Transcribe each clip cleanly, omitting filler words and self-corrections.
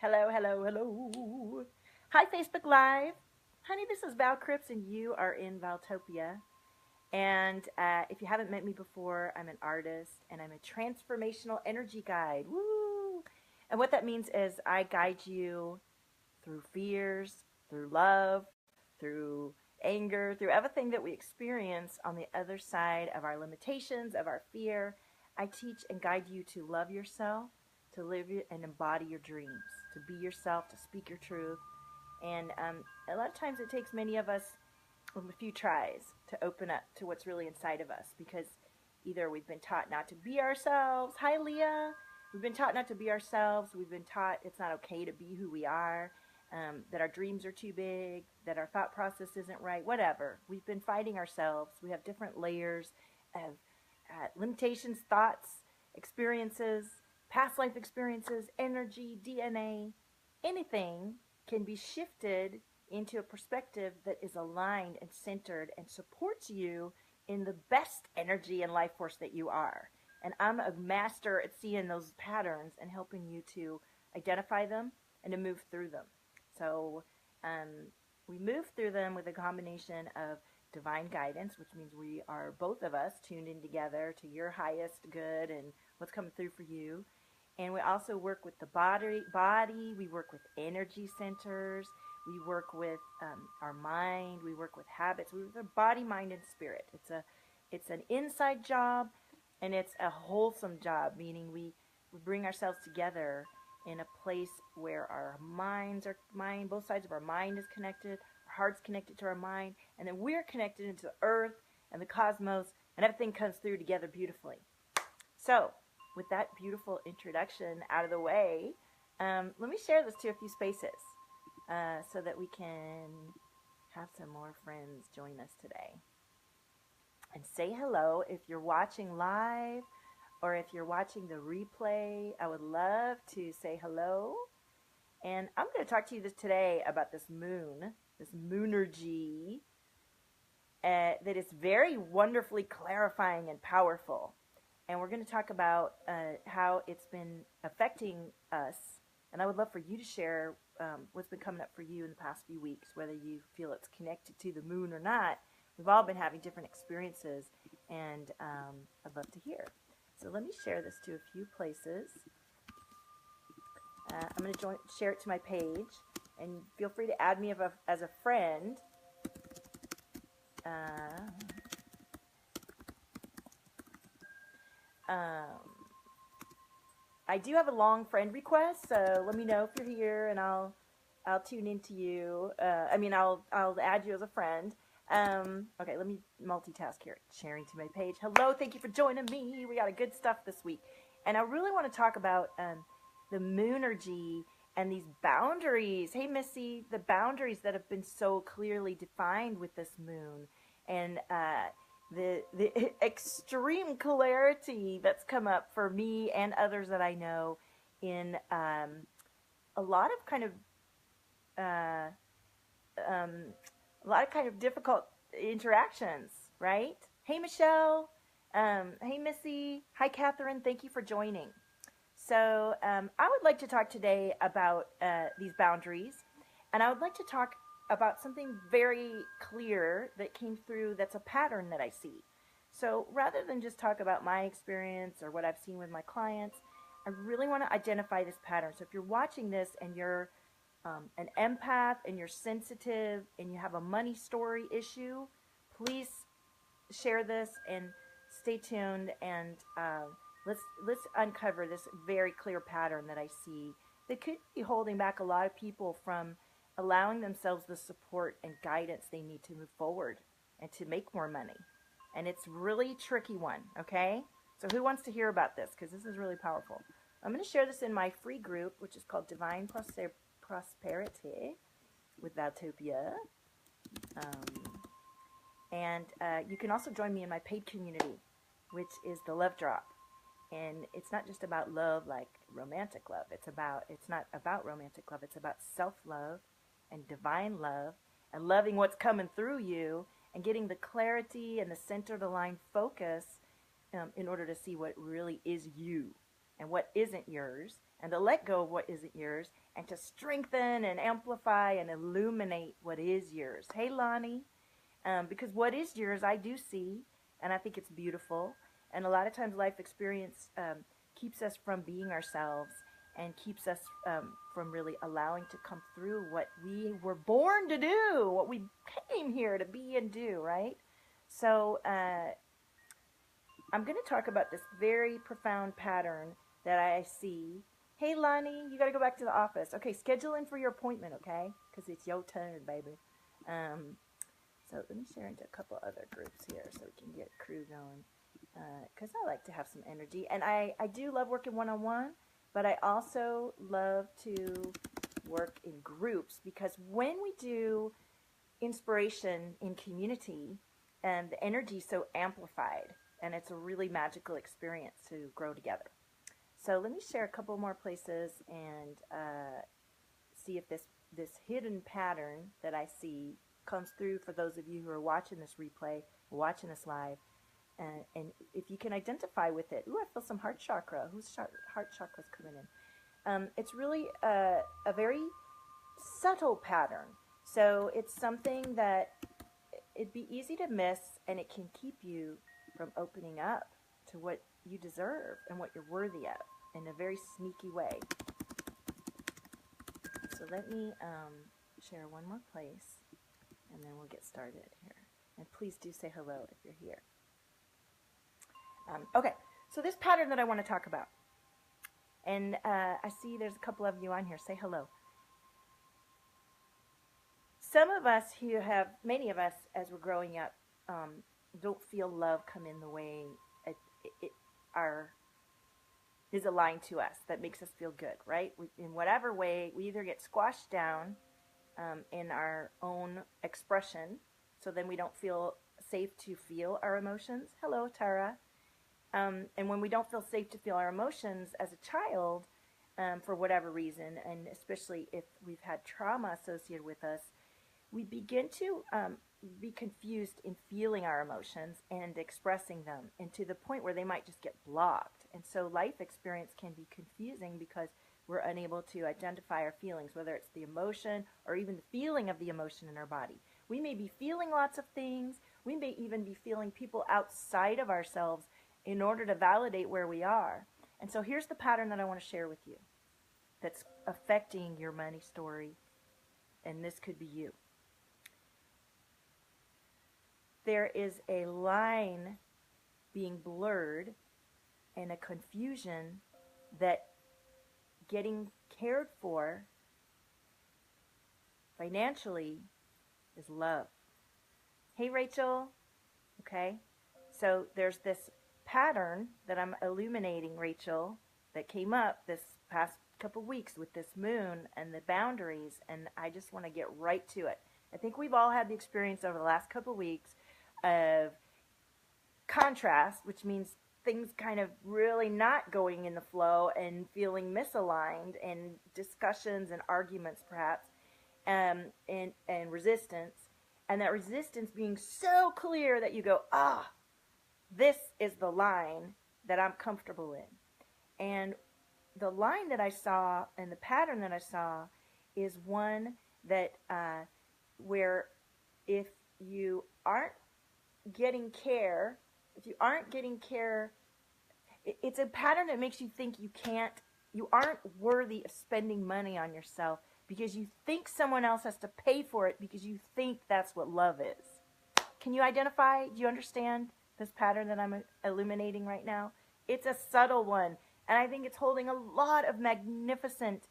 Hello, hello, hello. Hi, Facebook Live. Honey, this is Val Cripps, and you are in Valtopia. And if you haven't met me before, I'm an artist, and I'm a transformational energy guide. Woo! And what that means is I guide you through fears, through love, through anger, through everything that we experience on the other side of our limitations, of our fear. I teach and guide you to love yourself, to live and embody your dreams, to be yourself, to speak your truth. And a lot of times it takes many of us a few tries to open up to what's really inside of us, because either we've been taught not to be ourselves. Hi, Leah. We've been taught not to be ourselves. We've been taught it's not okay to be who we are, that our dreams are too big, that our thought process isn't right, whatever. We've been fighting ourselves. We have different layers of limitations, thoughts, experiences, past life experiences, energy, DNA. Anything can be shifted into a perspective that is aligned and centered and supports you in the best energy and life force that you are. And I'm a master at seeing those patterns and helping you to identify them and to move through them. So we move through them with a combination of divine guidance, which means we are, both of us, tuned in together to your highest good and what's coming through for you. And we also work with the body. We work with energy centers. We work with our mind. We work with habits. We work with body, mind, and spirit. It's an inside job, and it's a wholesome job, meaning we bring ourselves together in a place where our both sides of our mind is connected, our heart's connected to our mind, and then we're connected into the earth and the cosmos, and everything comes through together beautifully. So, with that beautiful introduction out of the way, let me share this to a few spaces so that we can have some more friends join us today. And say hello if you're watching live or if you're watching the replay. I would love to say hello. And I'm going to talk to you today about this moon, this moonergy, that is very wonderfully clarifying and powerful. And we're going to talk about how it's been affecting us. And I would love for you to share what's been coming up for you in the past few weeks, whether you feel it's connected to the moon or not. We've all been having different experiences, and I'd love to hear. So let me share this to a few places. I'm going to share it to my page, and feel free to add me as a friend. I do have a long friend request, so let me know if you're here, and I'll tune into you. I'll add you as a friend. Okay, let me multitask here. Sharing to my page. Hello, thank you for joining me. We got a good stuff this week, and I really want to talk about the moonergy and these boundaries. Hey, Missy, the boundaries that have been so clearly defined with this moon, and the extreme clarity that's come up for me and others that I know in a lot of kind of difficult interactions, right? Hey, Michelle. Hey, Missy. Hi, Catherine. Thank you for joining. So I would like to talk today about these boundaries, and I would like to talk about something very clear that came through that's a pattern that I see. So rather than just talk about my experience or what I've seen with my clients, I really want to identify this pattern. So if you're watching this and you're an empath and you're sensitive and you have a money story issue, please share this and stay tuned, and let's uncover this very clear pattern that I see that could be holding back a lot of people from allowing themselves the support and guidance they need to move forward and to make more money. And it's really tricky one, okay? So who wants to hear about this? Because this is really powerful. I'm going to share this in my free group, which is called Divine Prosperity with Valtopia. And you can also join me in my paid community, which is the Love Drop. And it's not just about love like romantic love. It's not about romantic love. It's about self-love and divine love and loving what's coming through you and getting the clarity and the centered aligned focus in order to see what really is you and what isn't yours, and to let go of what isn't yours, and to strengthen and amplify and illuminate what is yours. Hey, Lonnie. Because what is yours, I do see, and I think it's beautiful. And a lot of times life experience keeps us from being ourselves and keeps us from really allowing to come through what we were born to do, what we came here to be and do, right? So I'm going to talk about this very profound pattern that I see. Hey, Lonnie, you got to go back to the office. Okay, schedule in for your appointment, okay? Because it's your turn, baby. So let me share into a couple other groups here so we can get crew going. Because I like to have some energy. And I do love working one-on-one, but I also love to work in groups, because when we do inspiration in community, the energy is so amplified, and it's a really magical experience to grow together. So let me share a couple more places and see if this hidden pattern that I see comes through for those of you who are watching this replay, watching this live, and if you can identify with it. Ooh, I feel some heart chakra. Whose heart chakra's coming in? It's really a very subtle pattern. So it's something that it'd be easy to miss, and it can keep you from opening up to what you deserve and what you're worthy of in a very sneaky way. So let me share one more place, and then we'll get started here. And please do say hello if you're here. Okay, so this pattern that I want to talk about, and I see there's a couple of you on here. Say hello. Some of us who have, many of us as we're growing up, don't feel love come in the way it is aligned to us, that makes us feel good, right? In whatever way, we either get squashed down in our own expression, so then we don't feel safe to feel our emotions. Hello, Tara. And when we don't feel safe to feel our emotions as a child, for whatever reason, and especially if we've had trauma associated with us, we begin to be confused in feeling our emotions and expressing them, and to the point where they might just get blocked. And so life experience can be confusing because we're unable to identify our feelings, whether it's the emotion or even the feeling of the emotion in our body. We may be feeling lots of things. We may even be feeling people outside of ourselves in order to validate where we are. And so here's the pattern that I want to share with you that's affecting your money story, and this could be you. There is a line being blurred and a confusion that getting cared for financially is love. Hey, Rachel. Okay, so there's this pattern that I'm illuminating, Rachel, that came up this past couple weeks with this moon and the boundaries, and I just want to get right to it. I think we've all had the experience over the last couple weeks of contrast, which means things kind of really not going in the flow and feeling misaligned, and discussions and arguments perhaps, and resistance, and that resistance being so clear that you go, this is the line that I'm comfortable in. And the line that I saw and the pattern that I saw is one that where if you aren't getting care, it's a pattern that makes you think you aren't worthy of spending money on yourself because you think someone else has to pay for it because you think that's what love is. Can you identify? Do you understand this pattern that I'm illuminating right now? It's a subtle one, and I think it's holding a lot of magnificent,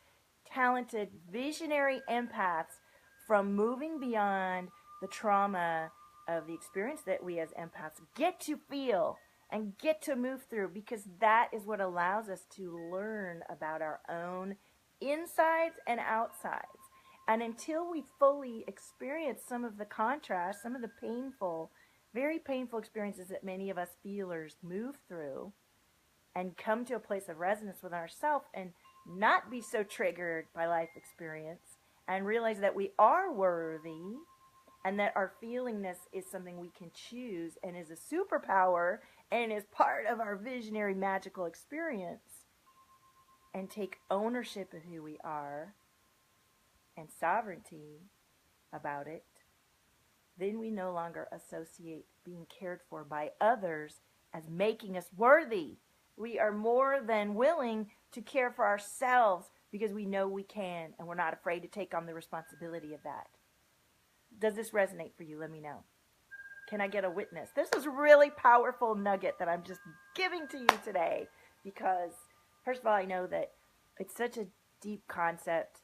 talented, visionary empaths from moving beyond the trauma of the experience that we as empaths get to feel and get to move through, because that is what allows us to learn about our own insides and outsides. And until we fully experience some of the contrast, some of the painful, very painful experiences that many of us feelers move through, and come to a place of resonance with ourselves and not be so triggered by life experience, and realize that we are worthy and that our feelingness is something we can choose and is a superpower and is part of our visionary magical experience, and take ownership of who we are and sovereignty about it, then we no longer associate being cared for by others as making us worthy. We are more than willing to care for ourselves because we know we can, and we're not afraid to take on the responsibility of that. Does this resonate for you? Let me know. Can I get a witness? This is a really powerful nugget that I'm just giving to you today because, first of all, I know that it's such a deep concept.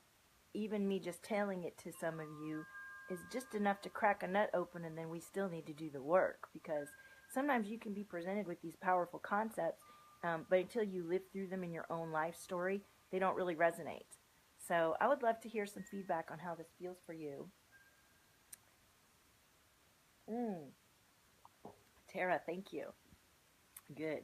Even me just telling it to some of you is just enough to crack a nut open, and then we still need to do the work, because sometimes you can be presented with these powerful concepts, but until you live through them in your own life story, they don't really resonate. So I would love to hear some feedback on how this feels for you. Tara, thank you. Good.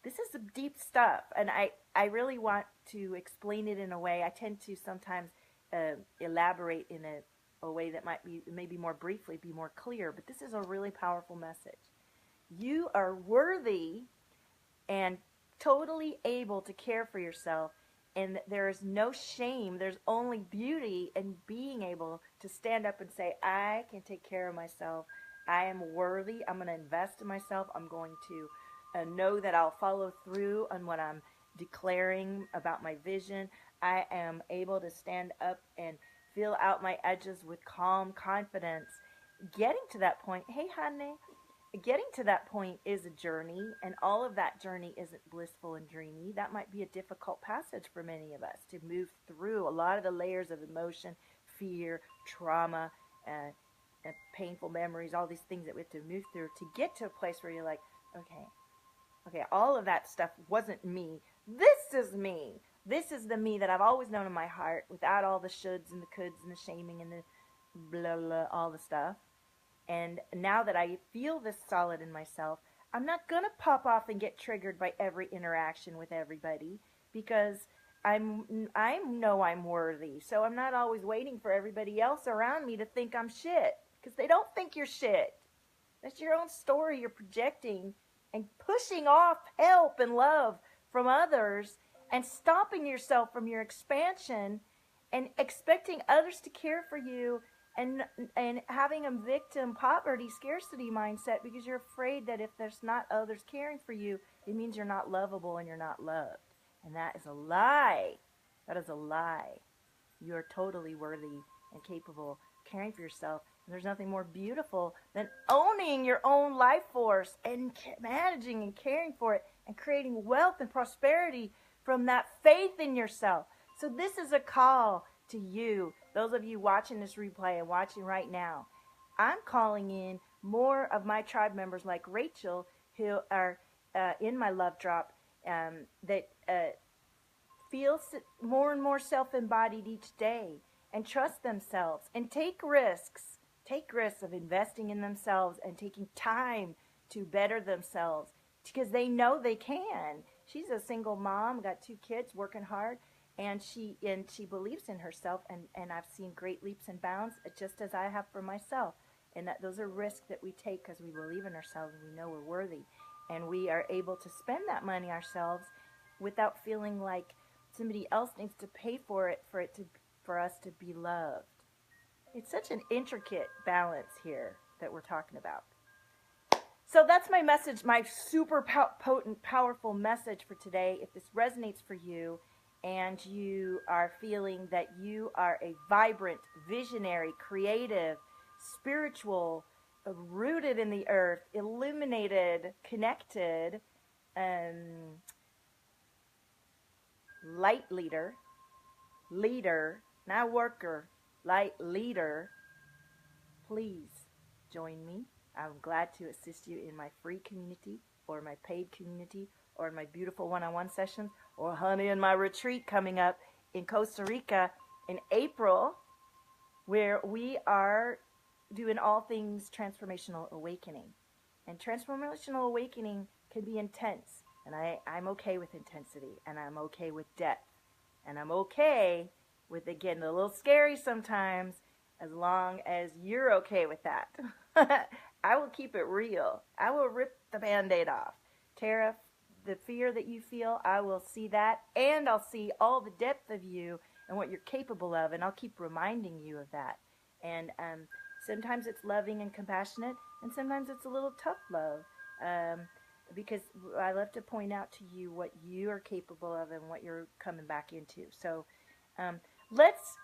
This is some deep stuff, and I really want to explain it in a way. I tend to sometimes elaborate in a way that might be maybe more briefly, be more clear, but this is a really powerful message. You are worthy and totally able to care for yourself, and there is no shame. There's only beauty in being able to stand up and say, I can take care of myself. I am worthy. I'm going to invest in myself. I'm going to know that I'll follow through on what I'm declaring about my vision. I am able to stand up and feel out my edges with calm confidence. Getting to that point, hey honey, getting to that point is a journey, and all of that journey isn't blissful and dreamy. That might be a difficult passage for many of us to move through a lot of the layers of emotion, fear, trauma, and painful memories, all these things that we have to move through to get to a place where you're like, okay, all of that stuff wasn't me. This is me. This is the me that I've always known in my heart, without all the shoulds and the coulds and the shaming and the blah, blah, all the stuff. And now that I feel this solid in myself, I'm not going to pop off and get triggered by every interaction with everybody, because I know I'm worthy. So I'm not always waiting for everybody else around me to think I'm shit, because they don't think you're shit. That's your own story you're projecting and pushing off help and love from others, and stopping yourself from your expansion and expecting others to care for you, and having a victim poverty scarcity mindset because you're afraid that if there's not others caring for you, it means you're not lovable and you're not loved. And that is a lie. That is a lie. You are totally worthy and capable of caring for yourself. And there's nothing more beautiful than owning your own life force and managing and caring for it and creating wealth and prosperity from that faith in yourself. So this is a call to you, those of you watching this replay and watching right now. I'm calling in more of my tribe members like Rachel, who are in my love drop, that feel more and more self-embodied each day and trust themselves and take risks of investing in themselves and taking time to better themselves, because they know they can. She's a single mom, got 2 kids, working hard, and she believes in herself, and I've seen great leaps and bounds, just as I have for myself. And that those are risks that we take because we believe in ourselves and we know we're worthy, and we are able to spend that money ourselves without feeling like somebody else needs to pay for it for us to be loved. It's such an intricate balance here that we're talking about. So that's my message, my super potent, powerful message for today. If this resonates for you and you are feeling that you are a vibrant, visionary, creative, spiritual, rooted in the earth, illuminated, connected, light leader, not worker, light leader, please join me. I'm glad to assist you in my free community or my paid community or in my beautiful one-on-one sessions, or honey, in my retreat coming up in Costa Rica in April, where we are doing all things transformational awakening. And transformational awakening can be intense, and I'm okay with intensity, and I'm okay with depth, and I'm okay with it getting a little scary sometimes, as long as you're okay with that. I will keep it real. I will rip the Band-Aid off. Tara, the fear that you feel, I will see that, and I'll see all the depth of you and what you're capable of, and I'll keep reminding you of that. And sometimes it's loving and compassionate, and sometimes it's a little tough love, because I love to point out to you what you are capable of and what you're coming back into. So let's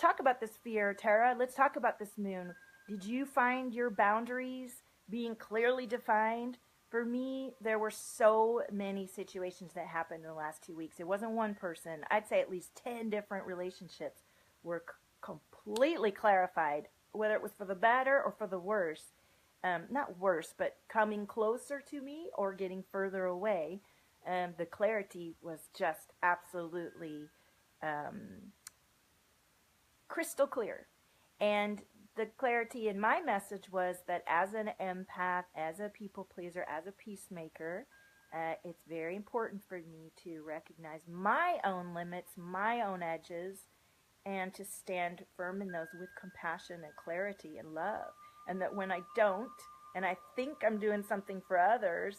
talk about this fear, Tara. Let's talk about this moon. Did you find your boundaries being clearly defined? For me, there were so many situations that happened in the last 2 weeks. It wasn't one person. I'd say at least 10 different relationships were completely clarified, whether it was for the better or for the worse. Not worse, but coming closer to me or getting further away. The clarity was just absolutely crystal clear. And the clarity in my message was that as an empath, as a people pleaser, as a peacemaker, it's very important for me to recognize my own limits, my own edges, and to stand firm in those with compassion and clarity and love. And that when I don't, and I think I'm doing something for others,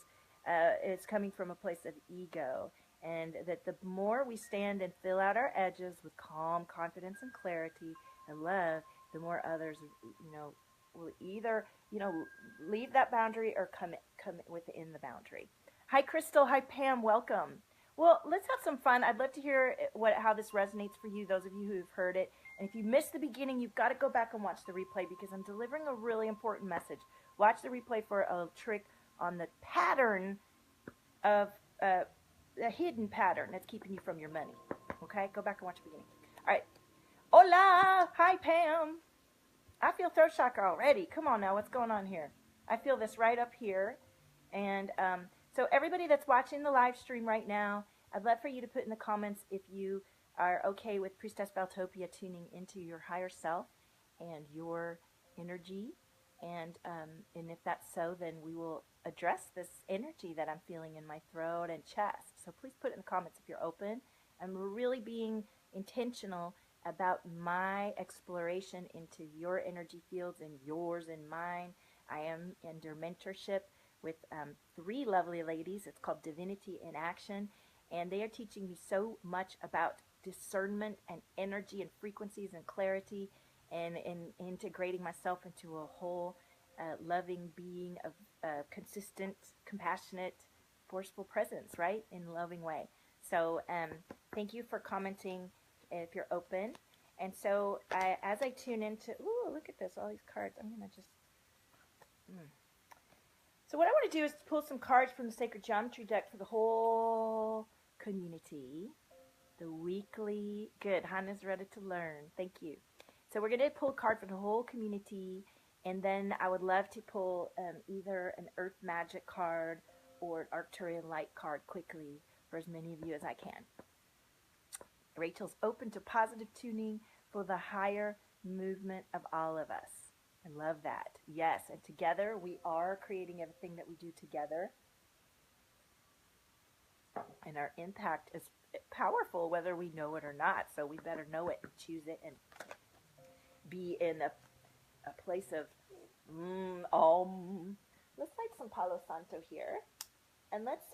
it's coming from a place of ego. And that the more we stand and fill out our edges with calm, confidence, and clarity and love, the more others, will either, leave that boundary or come within the boundary. Hi, Crystal. Hi, Pam. Welcome. Well, let's have some fun. I'd love to hear how this resonates for you, those of you who've heard it. And if you missed the beginning, you've got to go back and watch the replay because I'm delivering a really important message. Watch the replay for a trick on the pattern of a hidden pattern that's keeping you from your money. Okay? Go back and watch the beginning. All right. Hola! Hi, Pam. I feel throat chakra already. Come on now. What's going on here? I feel this right up here. And so everybody that's watching the live stream right now, I'd love for you to put in the comments if you are okay with Priestess Valtopia tuning into your higher self and your energy. And if that's so, then we will address this energy that I'm feeling in my throat and chest. So please put in the comments if you're open. I'm really being intentional about my exploration into your energy fields and yours and mine. I am under mentorship with 3 lovely ladies. It's called Divinity in Action, and they are teaching me so much about discernment and energy and frequencies and clarity, and integrating myself into a whole loving being of consistent, compassionate, forceful presence, right, in a loving way. So thank you for commenting if you're open. And so as I tune into, ooh, look at this, all these cards. I'm going to just... So what I want to do is pull some cards from the Sacred Geometry deck for the whole community. The weekly... Good, Hannah's ready to learn. Thank you. So we're going to pull a card for the whole community, and then I would love to pull either an Earth Magic card or an Arcturian Light card quickly for as many of you as I can. Rachel's open to positive tuning for the higher movement of all of us. I love that. Yes, and together we are creating everything that we do together. And our impact is powerful whether we know it or not. So we better know it and choose it and be in a place of Let's light some Palo Santo here. And let's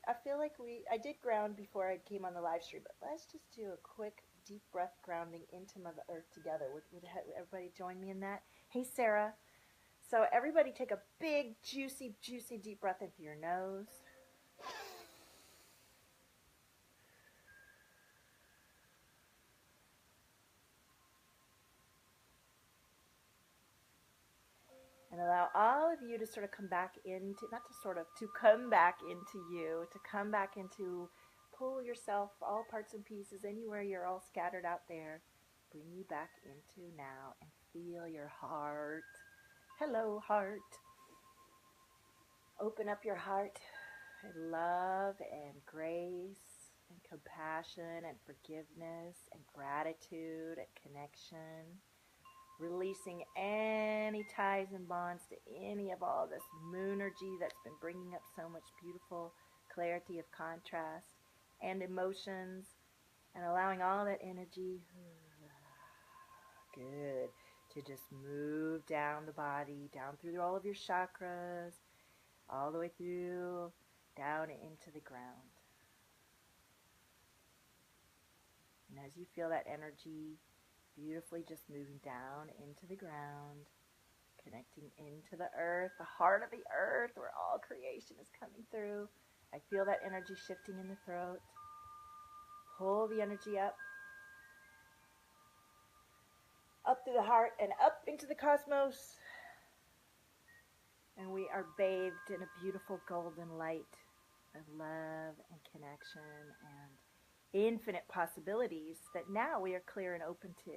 I feel like I did ground before I came on the live stream, but let's just do a quick deep breath grounding into Mother Earth together. Would everybody join me in that? Hey, Sarah. So everybody take a big, juicy, juicy deep breath into your nose. And allow all of you to sort of come back into, to come back into you, to come back into, pull yourself, all parts and pieces, anywhere you're all scattered out there, bring you back into now and feel your heart. Hello, heart. Open up your heart in love and grace and compassion and forgiveness and gratitude and connection. Releasing any ties and bonds to any of all this moonergy that's been bringing up so much beautiful clarity of contrast and emotions, and allowing all that energy, to just move down the body, down through all of your chakras, all the way through, down into the ground. And as you feel that energy beautifully just moving down into the ground, connecting into the earth, the heart of the earth where all creation is coming through. I feel that energy shifting in the throat. Pull the energy up through the heart and up into the cosmos. And we are bathed in a beautiful golden light of love and connection and infinite possibilities that now we are clear and open to.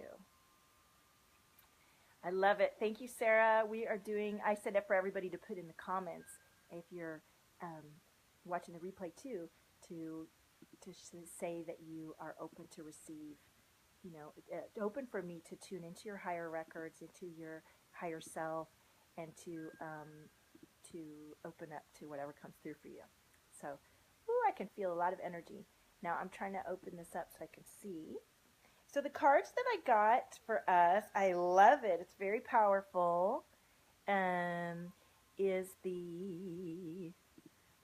I love it. Thank you, Sarah. We are doing, I said it for everybody to put in the comments, if you're watching the replay too, to say that you are open to receive, you know, open for me to tune into your higher records, into your higher self, and to open up to whatever comes through for you. So, I can feel a lot of energy. Now I'm trying to open this up so I can see. So the cards that I got for us, I love it. It's very powerful. Is the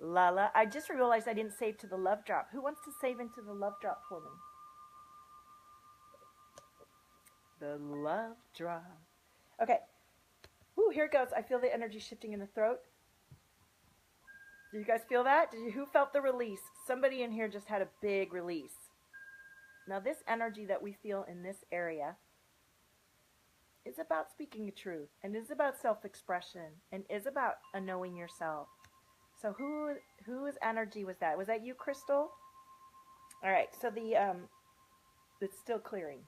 Lala. I just realized I didn't save to the love drop. Who wants to save into the love drop for me? The love drop. Okay. Ooh, here it goes. I feel the energy shifting in the throat. Do you guys feel that? Who felt the release? Somebody in here just had a big release. Now this energy that we feel in this area is about speaking the truth, and is about self-expression, and is about knowing yourself. So whose energy was that? Was that you, Crystal? All right, so it's still clearing.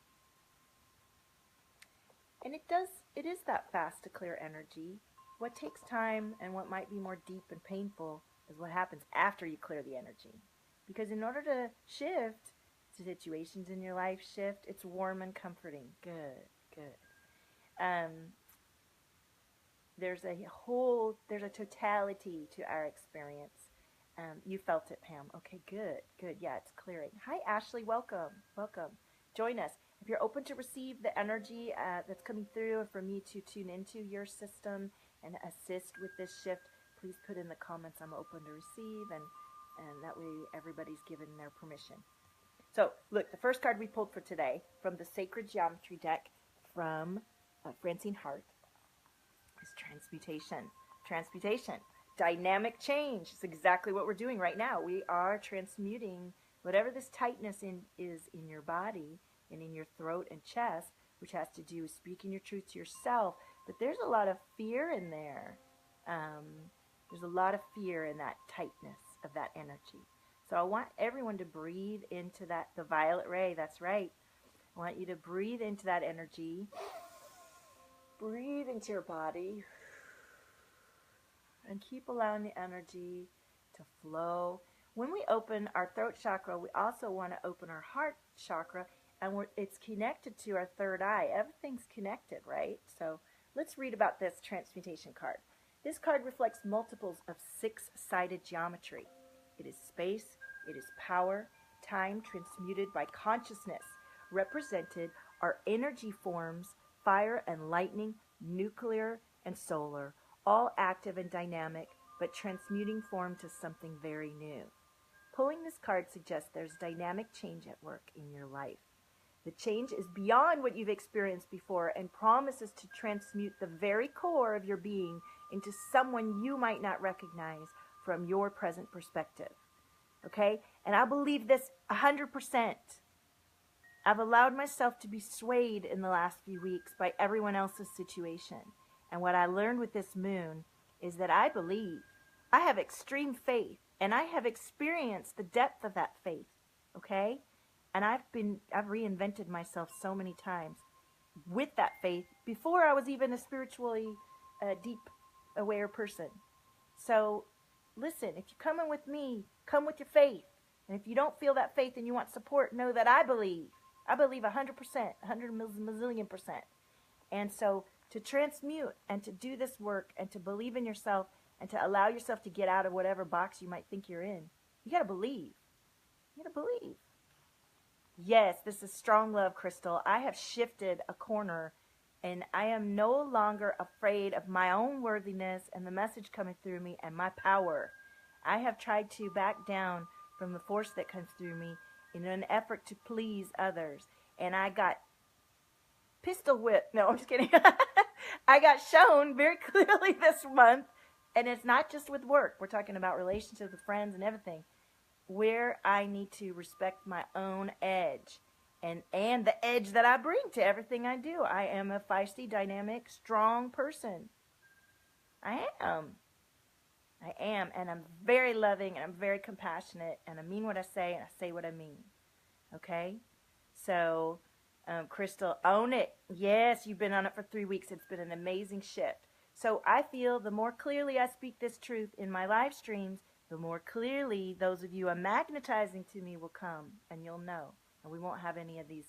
And it is that fast to clear energy. What takes time and what might be more deep and painful is what happens after you clear the energy. Because in order to shift, situations in your life shift, it's warm and comforting. Good. There's a totality to our experience. You felt it, Pam. Okay, good. Yeah, it's clearing. Hi, Ashley. Welcome. Join us. If you're open to receive the energy that's coming through, and for me to tune into your system and assist with this shift, please put in the comments, I'm open to receive, and that way everybody's given their permission. So, look, the first card we pulled for today from the Sacred Geometry deck from Francine Hart is Transmutation. Transmutation. Dynamic change. It's exactly what we're doing right now. We are transmuting whatever this tightness is in your body and in your throat and chest, which has to do with speaking your truth to yourself. But there's a lot of fear in there. There's a lot of fear in that tightness of that energy. So I want everyone to breathe into that, the violet ray, that's right. I want you to breathe into that energy. Breathe into your body. And keep allowing the energy to flow. When we open our throat chakra, we also want to open our heart chakra, and it's connected to our third eye. Everything's connected, right? So let's read about this transmutation card. This card reflects multiples of six-sided geometry. It is space, it is power, time transmuted by consciousness. Represented are energy forms, fire and lightning, nuclear and solar, all active and dynamic, but transmuting form to something very new. Pulling this card suggests there's dynamic change at work in your life. The change is beyond what you've experienced before and promises to transmute the very core of your being into someone you might not recognize from your present perspective. Okay? And I believe this 100%. I've allowed myself to be swayed in the last few weeks by everyone else's situation. And what I learned with this moon is that I believe. I have extreme faith, and I have experienced the depth of that faith. Okay? And I've reinvented myself so many times with that faith before I was even a spiritually deep aware person. So listen, if you come in with me, come with your faith. And if you don't feel that faith and you want support, know that I believe. I believe 100%, 100 million percent. And so to transmute and to do this work and to believe in yourself and to allow yourself to get out of whatever box you might think you're in, you got to believe. You got to believe. Yes, this is strong love, Crystal. I have shifted a corner And I am no longer afraid of my own worthiness and the message coming through me and my power. I have tried to back down from the force that comes through me in an effort to please others. And I got pistol whipped. No, I'm just kidding. I got shown very clearly this month, and it's not just with work. We're talking about relationships with friends and everything, where I need to respect my own edge and the edge that I bring to everything I do. I am a feisty, dynamic, strong person. I am, and I'm very loving, and I'm very compassionate, and I mean what I say, and I say what I mean. Okay? So, Crystal, own it. Yes, you've been on it for 3 weeks. It's been an amazing shift. So I feel the more clearly I speak this truth in my live streams, the more clearly those of you are magnetizing to me will come, and you'll know. And we won't have any of these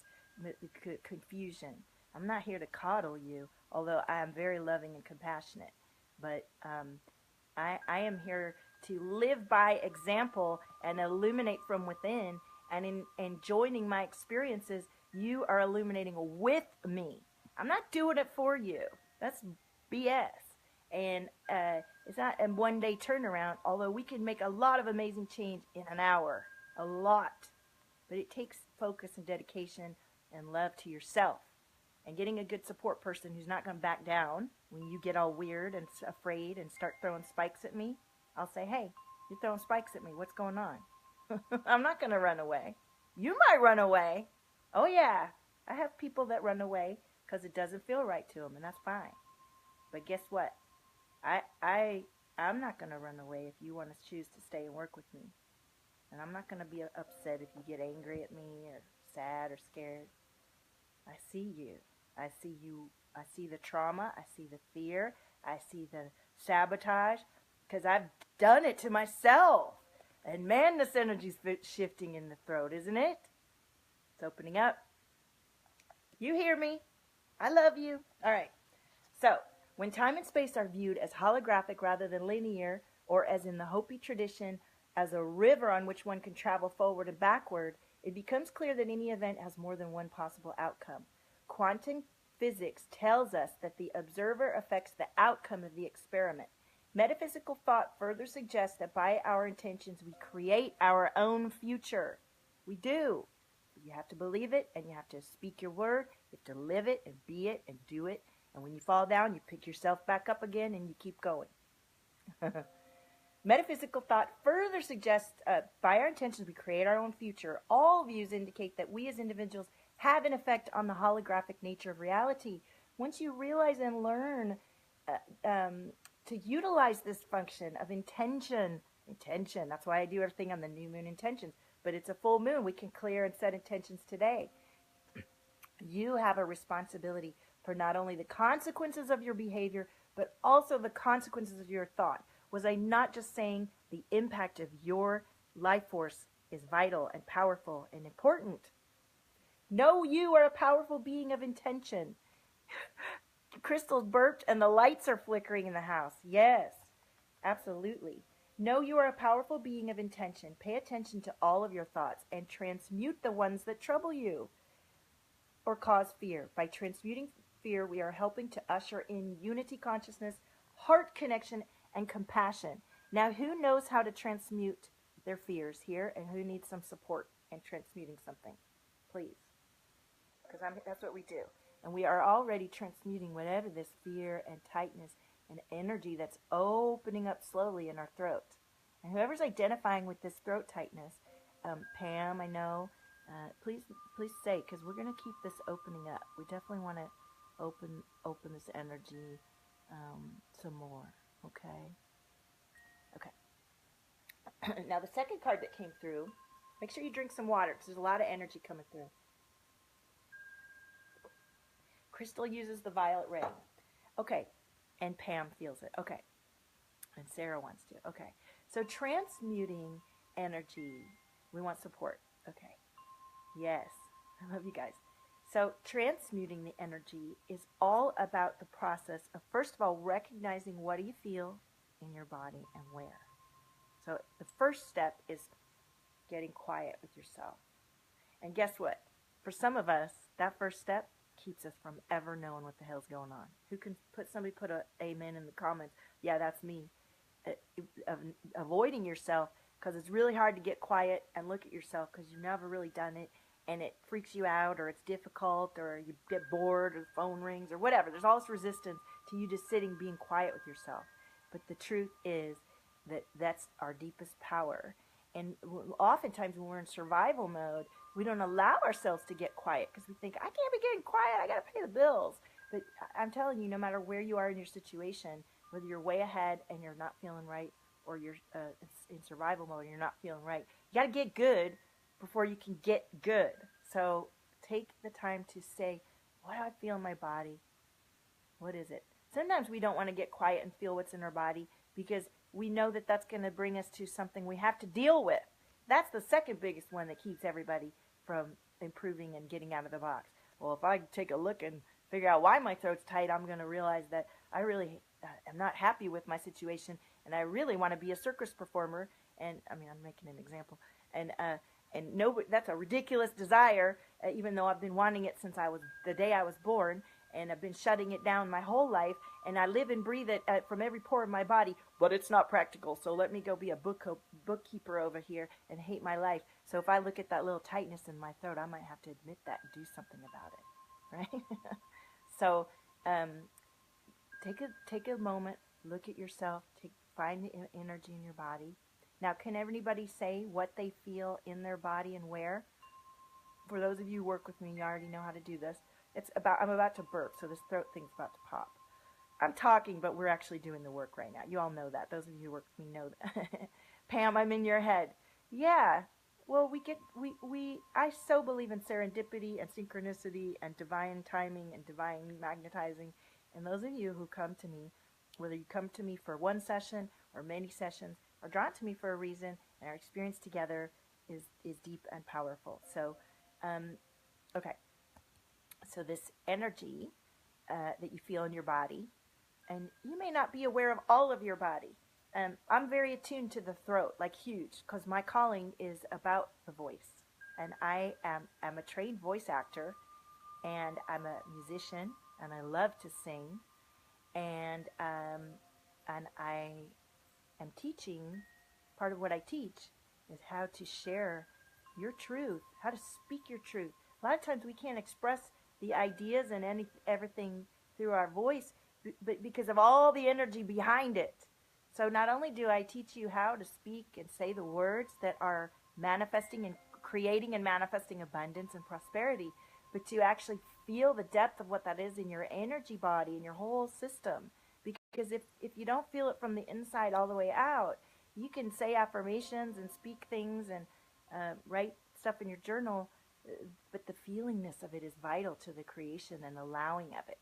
confusion. I'm not here to coddle you, although I am very loving and compassionate. But I am here to live by example and illuminate from within. And in joining my experiences, you are illuminating with me. I'm not doing it for you. That's BS. And it's not a one-day turnaround, although we can make a lot of amazing change in an hour. A lot. But it takes focus and dedication and love to yourself. And getting a good support person who's not going to back down when you get all weird and afraid and start throwing spikes at me. I'll say, hey, you're throwing spikes at me. What's going on? I'm not going to run away. You might run away. Oh, yeah. I have people that run away because it doesn't feel right to them, and that's fine. But guess what? I'm not going to run away if you want to choose to stay and work with me. And I'm not going to be upset if you get angry at me or sad or scared. I see you. I see you. I see the trauma. I see the fear. I see the sabotage because I've done it to myself. And man, this energy's shifting in the throat, isn't it? It's opening up. You hear me? I love you. All right. So, when time and space are viewed as holographic rather than linear, or as in the Hopi tradition, as a river on which one can travel forward and backward, it becomes clear that any event has more than one possible outcome. Quantum physics tells us that the observer affects the outcome of the experiment. Metaphysical thought further suggests that by our intentions we create our own future. We do. You have to believe it, and you have to speak your word. You have to live it and be it and do it. And when you fall down, you pick yourself back up again and you keep going. Metaphysical thought further suggests by our intentions we create our own future. All views indicate that we as individuals have an effect on the holographic nature of reality. Once you realize and learn to utilize this function of intention, that's why I do everything on the new moon intentions, but it's a full moon. We can clear and set intentions today. You have a responsibility for not only the consequences of your behavior, but also the consequences of your thought. Was I not just saying the impact of your life force is vital and powerful and important? Know you are a powerful being of intention. Crystal's burped and the lights are flickering in the house. Yes, absolutely. Know you are a powerful being of intention. Pay attention to all of your thoughts and transmute the ones that trouble you or cause fear. By transmuting fear, we are helping to usher in unity consciousness, heart connection, and compassion. Now, who knows how to transmute their fears here, and who needs some support in transmuting something? Please. Because that's what we do. And we are already transmuting whatever this fear and tightness and energy that's opening up slowly in our throat. And whoever's identifying with this throat tightness, Pam, I know, please say, because we're going to keep this opening up. We definitely want to open this energy some more. Okay. Now the second card that came through, make sure you drink some water because there's a lot of energy coming through. Crystal uses the violet ray. Okay. And Pam feels it. Okay. And Sarah wants to. Okay. So transmuting energy. We want support. Okay. Yes. I love you guys. So transmuting the energy is all about the process of, first of all, recognizing what do you feel in your body and where. So the first step is getting quiet with yourself. And guess what? For some of us, that first step keeps us from ever knowing what the hell's going on. Who can somebody put a amen in the comments? Yeah, that's me. Avoiding yourself, because it's really hard to get quiet and look at yourself because you've never really done it, and it freaks you out, or it's difficult, or you get bored, or the phone rings, or whatever. There's all this resistance to you just sitting, being quiet with yourself. But the truth is that that's our deepest power. And oftentimes when we're in survival mode, we don't allow ourselves to get quiet because we think, I can't be getting quiet, I got to pay the bills. But I'm telling you, no matter where you are in your situation, whether you're way ahead and you're not feeling right, or you're in survival mode and you're not feeling right, you got to get good before you can get good. So take the time to say, what do I feel in my body? What is it? Sometimes we don't want to get quiet and feel what's in our body because we know that that's going to bring us to something we have to deal with. That's the second biggest one that keeps everybody from improving and getting out of the box. Well, if I take a look and figure out why my throat's tight, I'm going to realize that I really am not happy with my situation, and I really want to be a circus performer. And I mean, I'm making an example. And nobody, that's a ridiculous desire, even though I've been wanting it since the day I was born. And I've been shutting it down my whole life, and I live and breathe it from every pore of my body, but it's not practical, so let me go be a bookkeeper over here and hate my life. So if I look at that little tightness in my throat, I might have to admit that and do something about it, right? So take a moment, look at yourself, find the energy in your body. Now, can everybody say what they feel in their body and where? For those of you who work with me, you already know how to do this. I'm about to burp, so this throat thing's about to pop. I'm talking, but we're actually doing the work right now. You all know that. Those of you who work with me know that. Pam, I'm in your head. Yeah. Well, I so believe in serendipity and synchronicity and divine timing and divine magnetizing. And those of you who come to me, whether you come to me for one session or many sessions, are drawn to me for a reason, and our experience together is deep and powerful. So, okay. So this energy that you feel in your body, and you may not be aware of all of your body. I'm very attuned to the throat, like huge, because my calling is about the voice. And I'm a trained voice actor, and I'm a musician, and I love to sing, and I am teaching. Part of what I teach is how to share your truth, how to speak your truth. A lot of times we can't express the ideas and everything through our voice, but because of all the energy behind it. So not only do I teach you how to speak and say the words that are manifesting and creating and manifesting abundance and prosperity, but to actually feel the depth of what that is in your energy body, in your whole system. Because if you don't feel it from the inside all the way out, you can say affirmations and speak things and write stuff in your journal, but the feelingness of it is vital to the creation and allowing of it.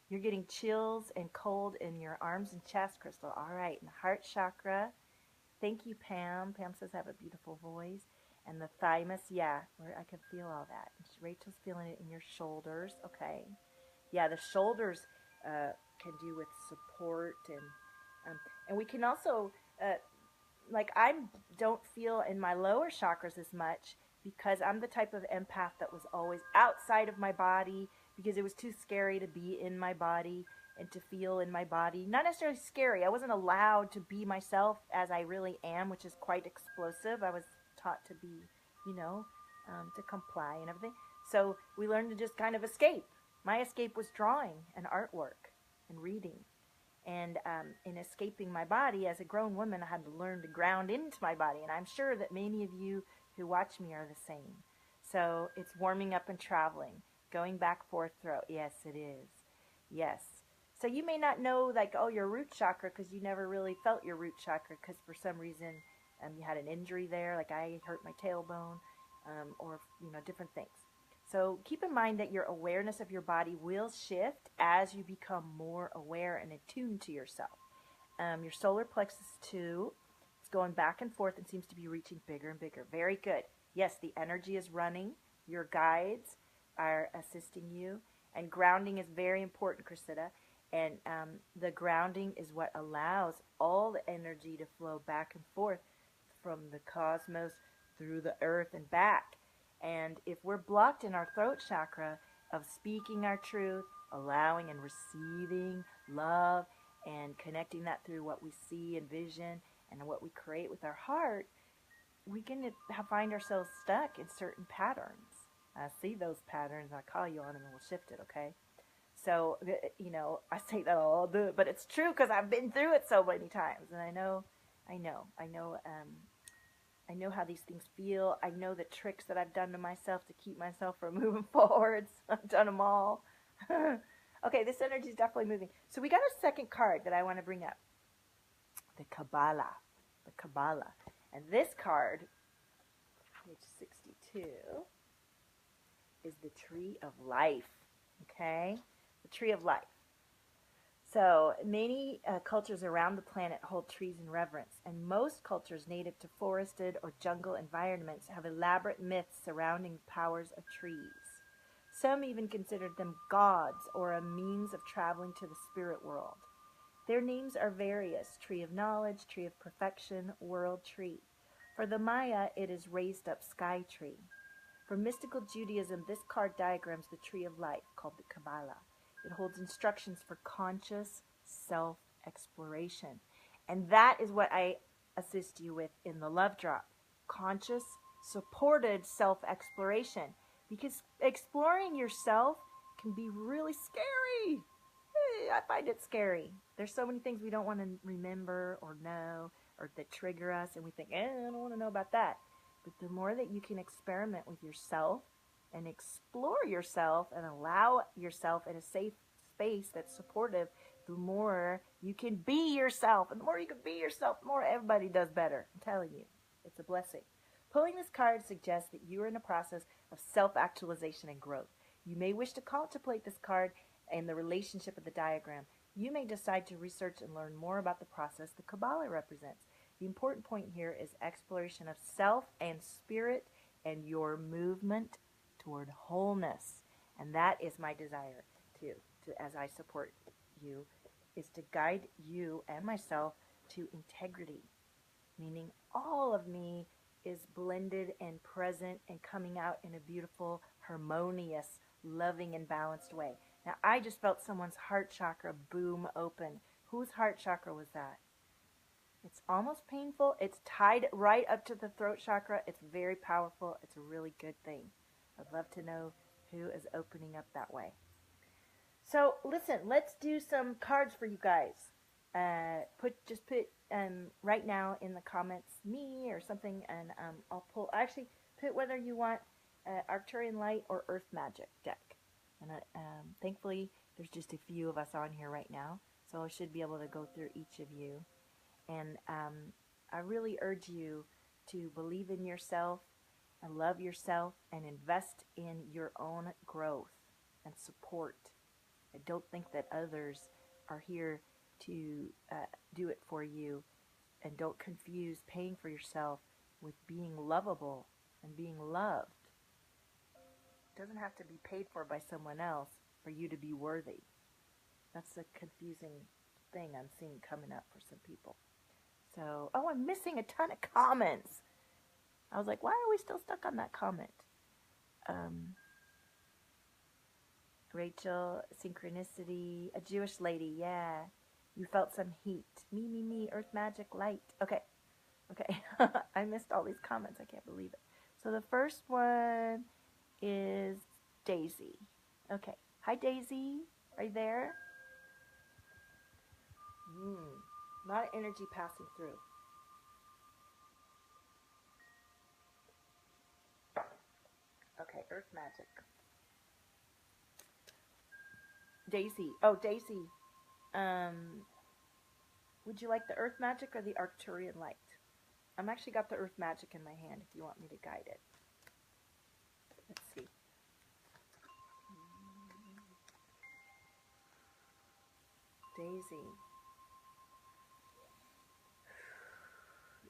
You're getting chills and cold in your arms and chest, Crystal. All right, and the heart chakra. Thank you, Pam. Pam says I have a beautiful voice. And the thymus, yeah, where I can feel all that. And Rachel's feeling it in your shoulders. Okay. Yeah, the shoulders can do with support, and we can also like I don't feel in my lower chakras as much because I'm the type of empath that was always outside of my body because it was too scary to be in my body and to feel in my body. Not necessarily scary. I wasn't allowed to be myself as I really am, which is quite explosive. I was taught to be, to comply and everything. So we learned to just kind of escape. My escape was drawing and artwork and reading. And in escaping my body as a grown woman, I had to learn to ground into my body. And I'm sure that many of you who watch me are the same. So it's warming up and traveling, going back, forth, throat. Yes, it is. Yes. So you may not know, your root chakra because you never really felt your root chakra because for some reason you had an injury there, like I hurt my tailbone or, different things. So keep in mind that your awareness of your body will shift as you become more aware and attuned to yourself. Your solar plexus too, it's going back and forth and seems to be reaching bigger and bigger. Very good. Yes, the energy is running. Your guides are assisting you. And grounding is very important, Chrisita. And the grounding is what allows all the energy to flow back and forth from the cosmos through the earth and back. And if we're blocked in our throat chakra, of speaking our truth, allowing and receiving love, and connecting that through what we see and vision and what we create with our heart, we can find ourselves stuck in certain patterns. I see those patterns, and I call you on them, and we'll shift it, okay? So, you know, I say that all the, but it's true because I've been through it so many times, and I know how these things feel. I know the tricks that I've done to myself to keep myself from moving forwards. I've done them all. Okay, this energy is definitely moving. So we got a second card that I want to bring up. The Kabbalah. The Kabbalah. And this card, page 62, is the Tree of Life. Okay? The Tree of Life. So many cultures around the planet hold trees in reverence, and most cultures native to forested or jungle environments have elaborate myths surrounding the powers of trees. Some even consider them gods or a means of traveling to the spirit world. Their names are various: Tree of Knowledge, Tree of Perfection, World Tree. For the Maya, it is Raised Up Sky Tree. For mystical Judaism, this card diagrams the Tree of Life, called the Kabbalah. It holds instructions for conscious self-exploration. And that is what I assist you with in the Love Drop. Conscious, supported self-exploration. Because exploring yourself can be really scary. I find it scary. There's so many things we don't want to remember or know or that trigger us, and we think, I don't want to know about that. But the more that you can experiment with yourself and explore yourself and allow yourself in a safe space that's supportive, the more you can be yourself. And the more you can be yourself, the more everybody does better. I'm telling you, it's a blessing. Pulling this card suggests that you are in a process of self-actualization and growth. You may wish to contemplate this card and the relationship of the diagram. You may decide to research and learn more about the process the Kabbalah represents. The important point here is exploration of self and spirit and your movement toward wholeness. And that is my desire to as I support you, is to guide you and myself to integrity, meaning all of me is blended and present and coming out in a beautiful, harmonious, loving, and balanced way. Now, I just felt someone's heart chakra boom open. Whose heart chakra was that? It's almost painful. It's tied right up to the throat chakra. It's very powerful. It's a really good thing. I'd love to know who is opening up that way. So, listen, let's do some cards for you guys. Put right now in the comments me or something, and I'll pull. Actually, put whether you want Arcturian Light or Earth Magic deck. And thankfully, there's just a few of us on here right now, so I should be able to go through each of you. And I really urge you to believe in yourself and love yourself and invest in your own growth and support. I don't think that others are here to do it for you, and don't confuse paying for yourself with being lovable and being loved. It doesn't have to be paid for by someone else for you to be worthy. That's a confusing thing I'm seeing coming up for some people. So, oh, I'm missing a ton of comments. I was like, why are we still stuck on that comment? Rachel, synchronicity, a Jewish lady, yeah. You felt some heat. Me, Earth Magic, light. Okay. I missed all these comments. I can't believe it. So the first one is Daisy. Okay. Hi, Daisy. Are you there? A lot of energy passing through. Okay, Earth Magic. Daisy. Oh, Daisy. Would you like the Earth Magic or the Arcturian Light? I'm actually got the Earth Magic in my hand if you want me to guide it. Let's see. Daisy.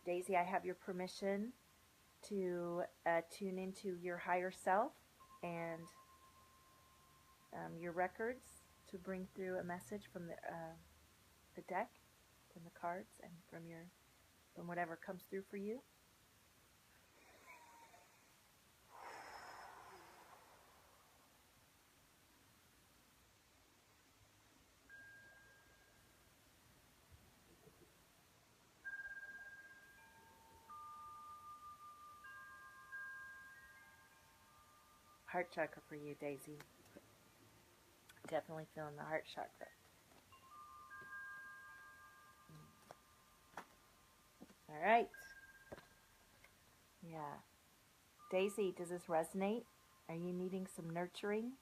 Daisy, I have your permission to tune into your higher self and your records to bring through a message from the deck, from the cards, and from whatever comes through for you. Heart chakra for you, Daisy. Definitely feeling the heart chakra. All right. Yeah. Daisy, does this resonate? Are you needing some nurturing?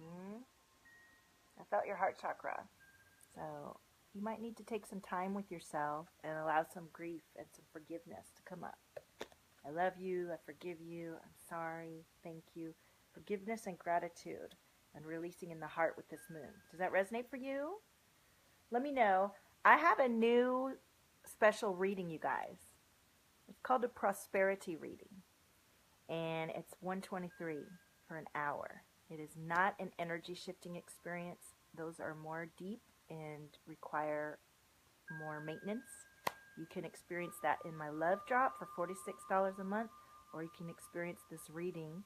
I felt your heart chakra. So you might need to take some time with yourself and allow some grief and some forgiveness to come up. I love you. I forgive you. I'm sorry. Thank you. Forgiveness and gratitude and releasing in the heart with this moon. Does that resonate for you? Let me know. I have a new special reading, you guys. It's called a prosperity reading. And it's $123 for an hour. It is not an energy shifting experience. Those are more deep and require more maintenance. You can experience that in my love drop for $46 a month, or you can experience this reading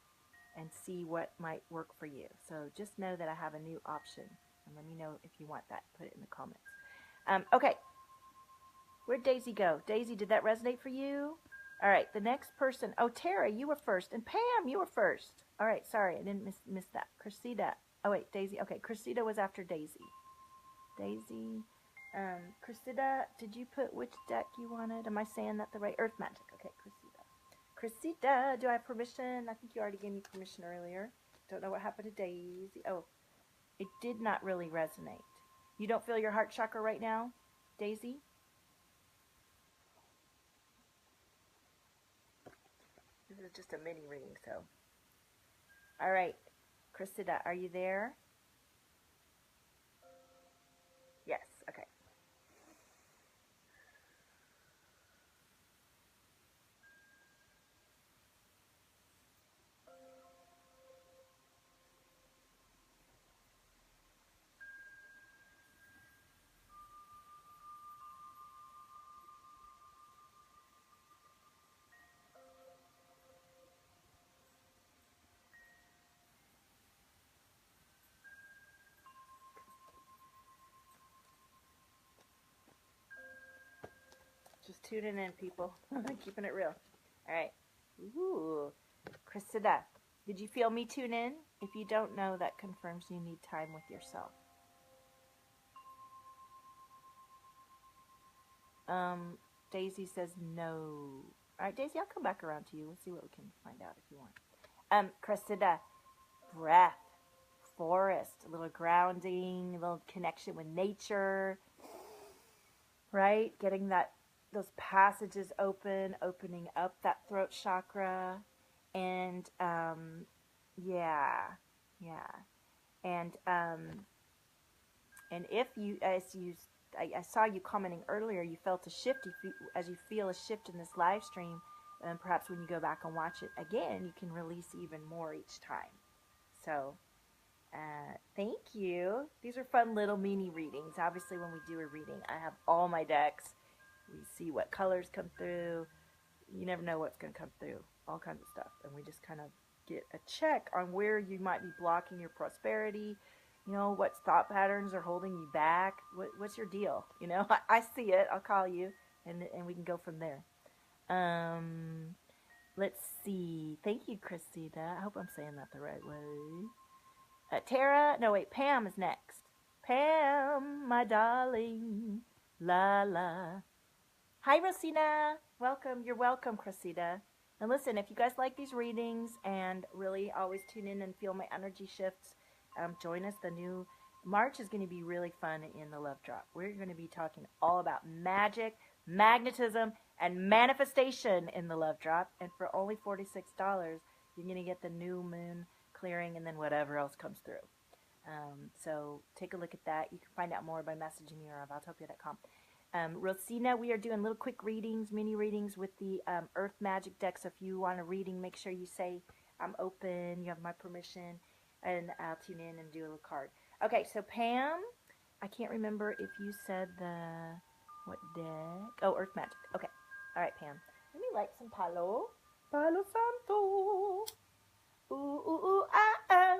and see what might work for you. So just know that I have a new option, and let me know if you want that. Put it in the comments. Okay, where'd Daisy go? Daisy, did that resonate for you? All right, the next person. Oh, Tara, you were first, and Pam, you were first. All right, sorry, I didn't miss that. Cressida. Oh wait, Daisy. Okay, Cressida was after Daisy. Daisy. Cressida, did you put which deck you wanted? Am I saying that the right? Earth Magic. Okay, Cressida. Cressida, do I have permission? I think you already gave me permission earlier. Don't know what happened to Daisy. Oh, it did not really resonate. You don't feel your heart chakra right now, Daisy? This is just a mini reading, so. All right, Cressida, are you there? Yes, okay. Just tuning in, people. Keeping it real. All right. Ooh. Cressida, did you feel me tune in? If you don't know, that confirms you need time with yourself. Daisy says no. All right, Daisy, I'll come back around to you. We'll see what we can find out if you want. Cressida, breath, forest, a little grounding, a little connection with nature, right? Getting those passages open, opening up that throat chakra, and yeah, and if you, I saw you commenting earlier, you felt a shift. As you feel a shift in this live stream, and perhaps when you go back and watch it again, you can release even more each time. So, thank you. These are fun little mini readings. Obviously, when we do a reading, I have all my decks. We see what colors come through. You never know what's going to come through. All kinds of stuff. And we just kind of get a check on where you might be blocking your prosperity. You know, what thought patterns are holding you back. What's your deal? You know, I see it. I'll call you, and we can go from there. Let's see. Thank you, Cressida. I hope I'm saying that the right way. Tara, no wait, Pam is next. Pam, my darling. La la. Hi, Rosina. Welcome. You're welcome, Cressida. And listen, if you guys like these readings and really always tune in and feel my energy shifts, join us. The new March is going to be really fun in the Love Drop. We're going to be talking all about magic, magnetism, and manifestation in the Love Drop. And for only $46, you're going to get the new moon clearing and then whatever else comes through. So take a look at that. You can find out more by messaging me or on Valtopia.com. Rosina, we are doing little quick readings, mini readings with the Earth Magic deck. So if you want a reading, make sure you say, I'm open, you have my permission, and I'll tune in and do a little card. Okay, so Pam, I can't remember if you said what deck? Oh, Earth Magic. Okay. All right, Pam. Let me light some Palo Santo. Ooh, ooh, ooh, ah, ah.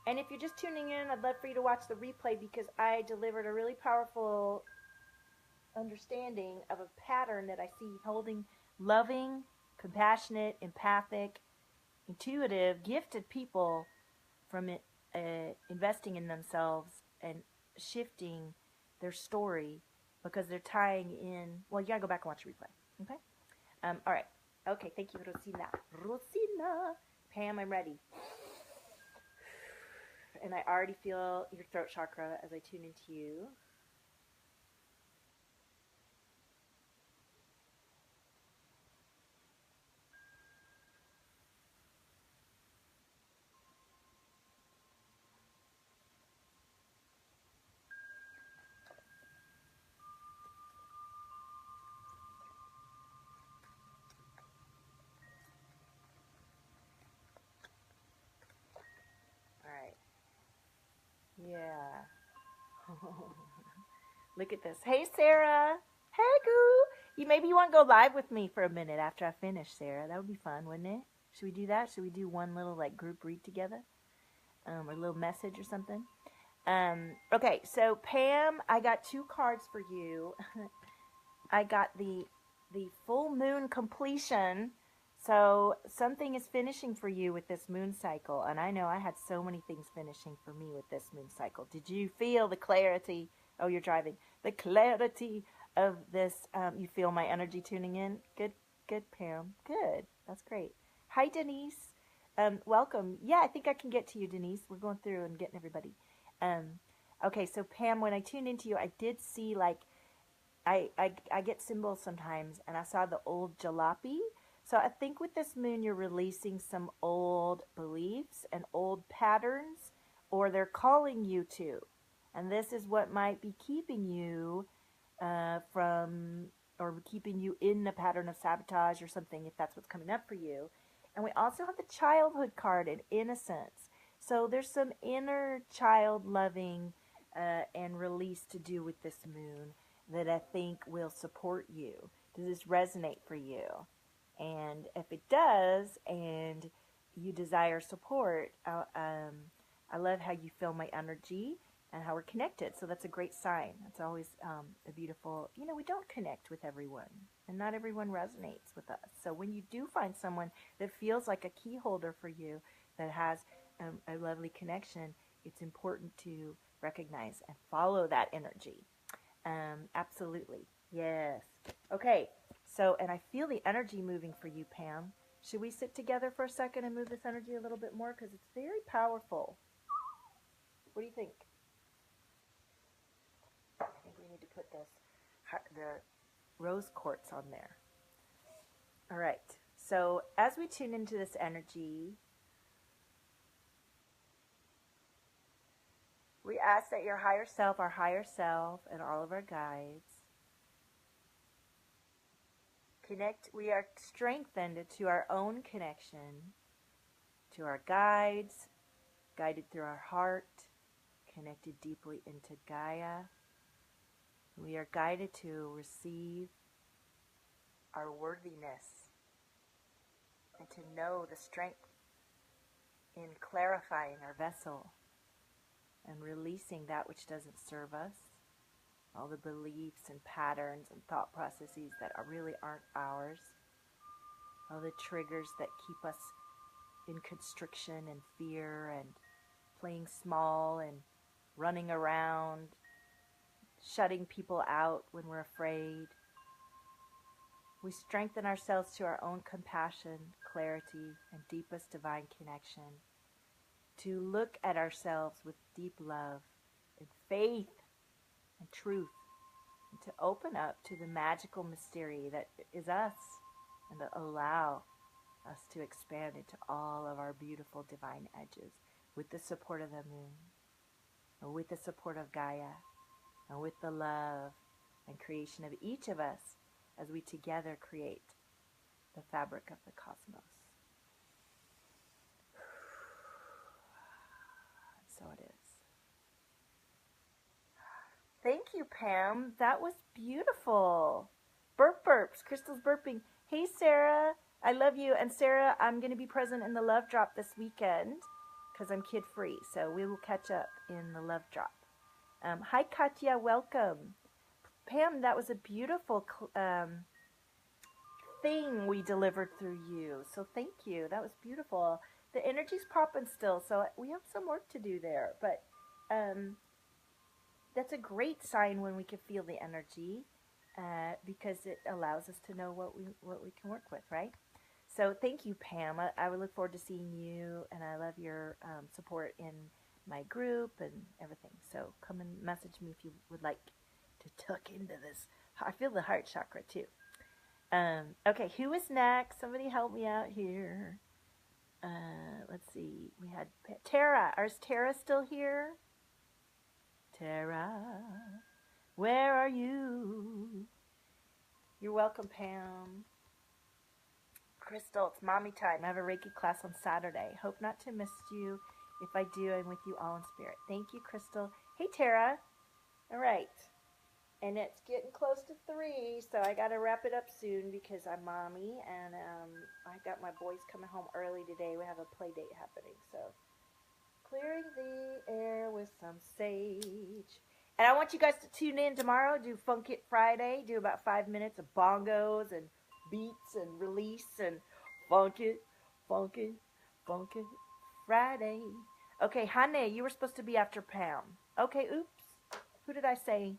And if you're just tuning in, I'd love for you to watch the replay because I delivered a really powerful understanding of a pattern that I see holding loving, compassionate, empathic, intuitive, gifted people from it, investing in themselves and shifting their story because they're tying in. Well, you gotta go back and watch the replay. Okay. All right. Okay. Thank you, Rosina. Rosina. Pam, I'm ready. And I already feel your throat chakra as I tune into you. All right. Yeah. Look at this. Hey, Sarah. Hey, Goo. Maybe you want to go live with me for a minute after I finish, Sarah. That would be fun, wouldn't it? Should we do that? Should we do one little like group read together? Or a little message or something? Okay, so Pam, I got 2 cards for you. I got the full moon completion. So something is finishing for you with this moon cycle. And I know I had so many things finishing for me with this moon cycle. Did you feel the clarity? Oh, you're driving. The clarity of this. You feel my energy tuning in? Good, Pam. Good. That's great. Hi, Denise. Welcome. Yeah, I think I can get to you, Denise. We're going through and getting everybody. Okay, so Pam, when I tuned into you, I did see like, I get symbols sometimes, and I saw the old jalopy. So I think with this moon, you're releasing some old beliefs and old patterns, or they're calling you to. And this is what might be keeping you from, or keeping you in a pattern of sabotage or something, if that's what's coming up for you. And we also have the childhood card and innocence. So there's some inner child loving and release to do with this moon that I think will support you. Does this resonate for you? And if it does, and you desire support, I love how you feel my energy and how we're connected. So that's a great sign. That's always a beautiful, we don't connect with everyone, and not everyone resonates with us. So when you do find someone that feels like a key holder for you, that has a lovely connection, it's important to recognize and follow that energy. Absolutely. Yes. Okay. So, and I feel the energy moving for you, Pam. Should we sit together for a second and move this energy a little bit more? Because it's very powerful. What do you think? I think we need to put the rose quartz on there. All right. So as we tune into this energy, we ask that your higher self, our higher self, and all of our guides connect. We are strengthened to our own connection, to our guides, guided through our heart, connected deeply into Gaia. We are guided to receive our worthiness and to know the strength in clarifying our vessel and releasing that which doesn't serve us, all the beliefs and patterns and thought processes that really aren't ours, all the triggers that keep us in constriction and fear and playing small and running around, shutting people out when we're afraid. We strengthen ourselves to our own compassion, clarity, and deepest divine connection, to look at ourselves with deep love and faith and truth, and to open up to the magical mystery that is us, and to allow us to expand into all of our beautiful divine edges with the support of the moon, and with the support of Gaia, and with the love and creation of each of us as we together create the fabric of the cosmos. So it is. Thank you, Pam. That was beautiful. Burps. Crystal's burping. Hey, Sarah. I love you. And Sarah, I'm going to be present in the Love Drop this weekend because I'm kid-free. So we will catch up in the Love Drop. Hi, Katya. Welcome. Pam, that was a beautiful thing we delivered through you. So thank you. That was beautiful. The energy's popping still, so we have some work to do there. But that's a great sign when we can feel the energy, because it allows us to know what we can work with, right? So thank you, Pam. I would look forward to seeing you, and I love your support in my group and everything. So come and message me if you would like to tuck into this. I feel the heart chakra too. Okay, who is next? Somebody help me out here. Let's see. We had Tara. Is Tara still here? Tara, where are you? You're welcome, Pam. Crystal, it's mommy time. I have a Reiki class on Saturday. Hope not to miss you. If I do, I'm with you all in spirit. Thank you, Crystal. Hey, Tara. All right. And it's getting close to 3, so I got to wrap it up soon because I'm mommy, and I got my boys coming home early today. We have a play date happening, so clearing the air with some sage. And I want you guys to tune in tomorrow, do Funk It Friday, do about 5 minutes of bongos and beats and release and funk it Friday. Okay, Hane, you were supposed to be after Pam. Okay, oops. Who did I say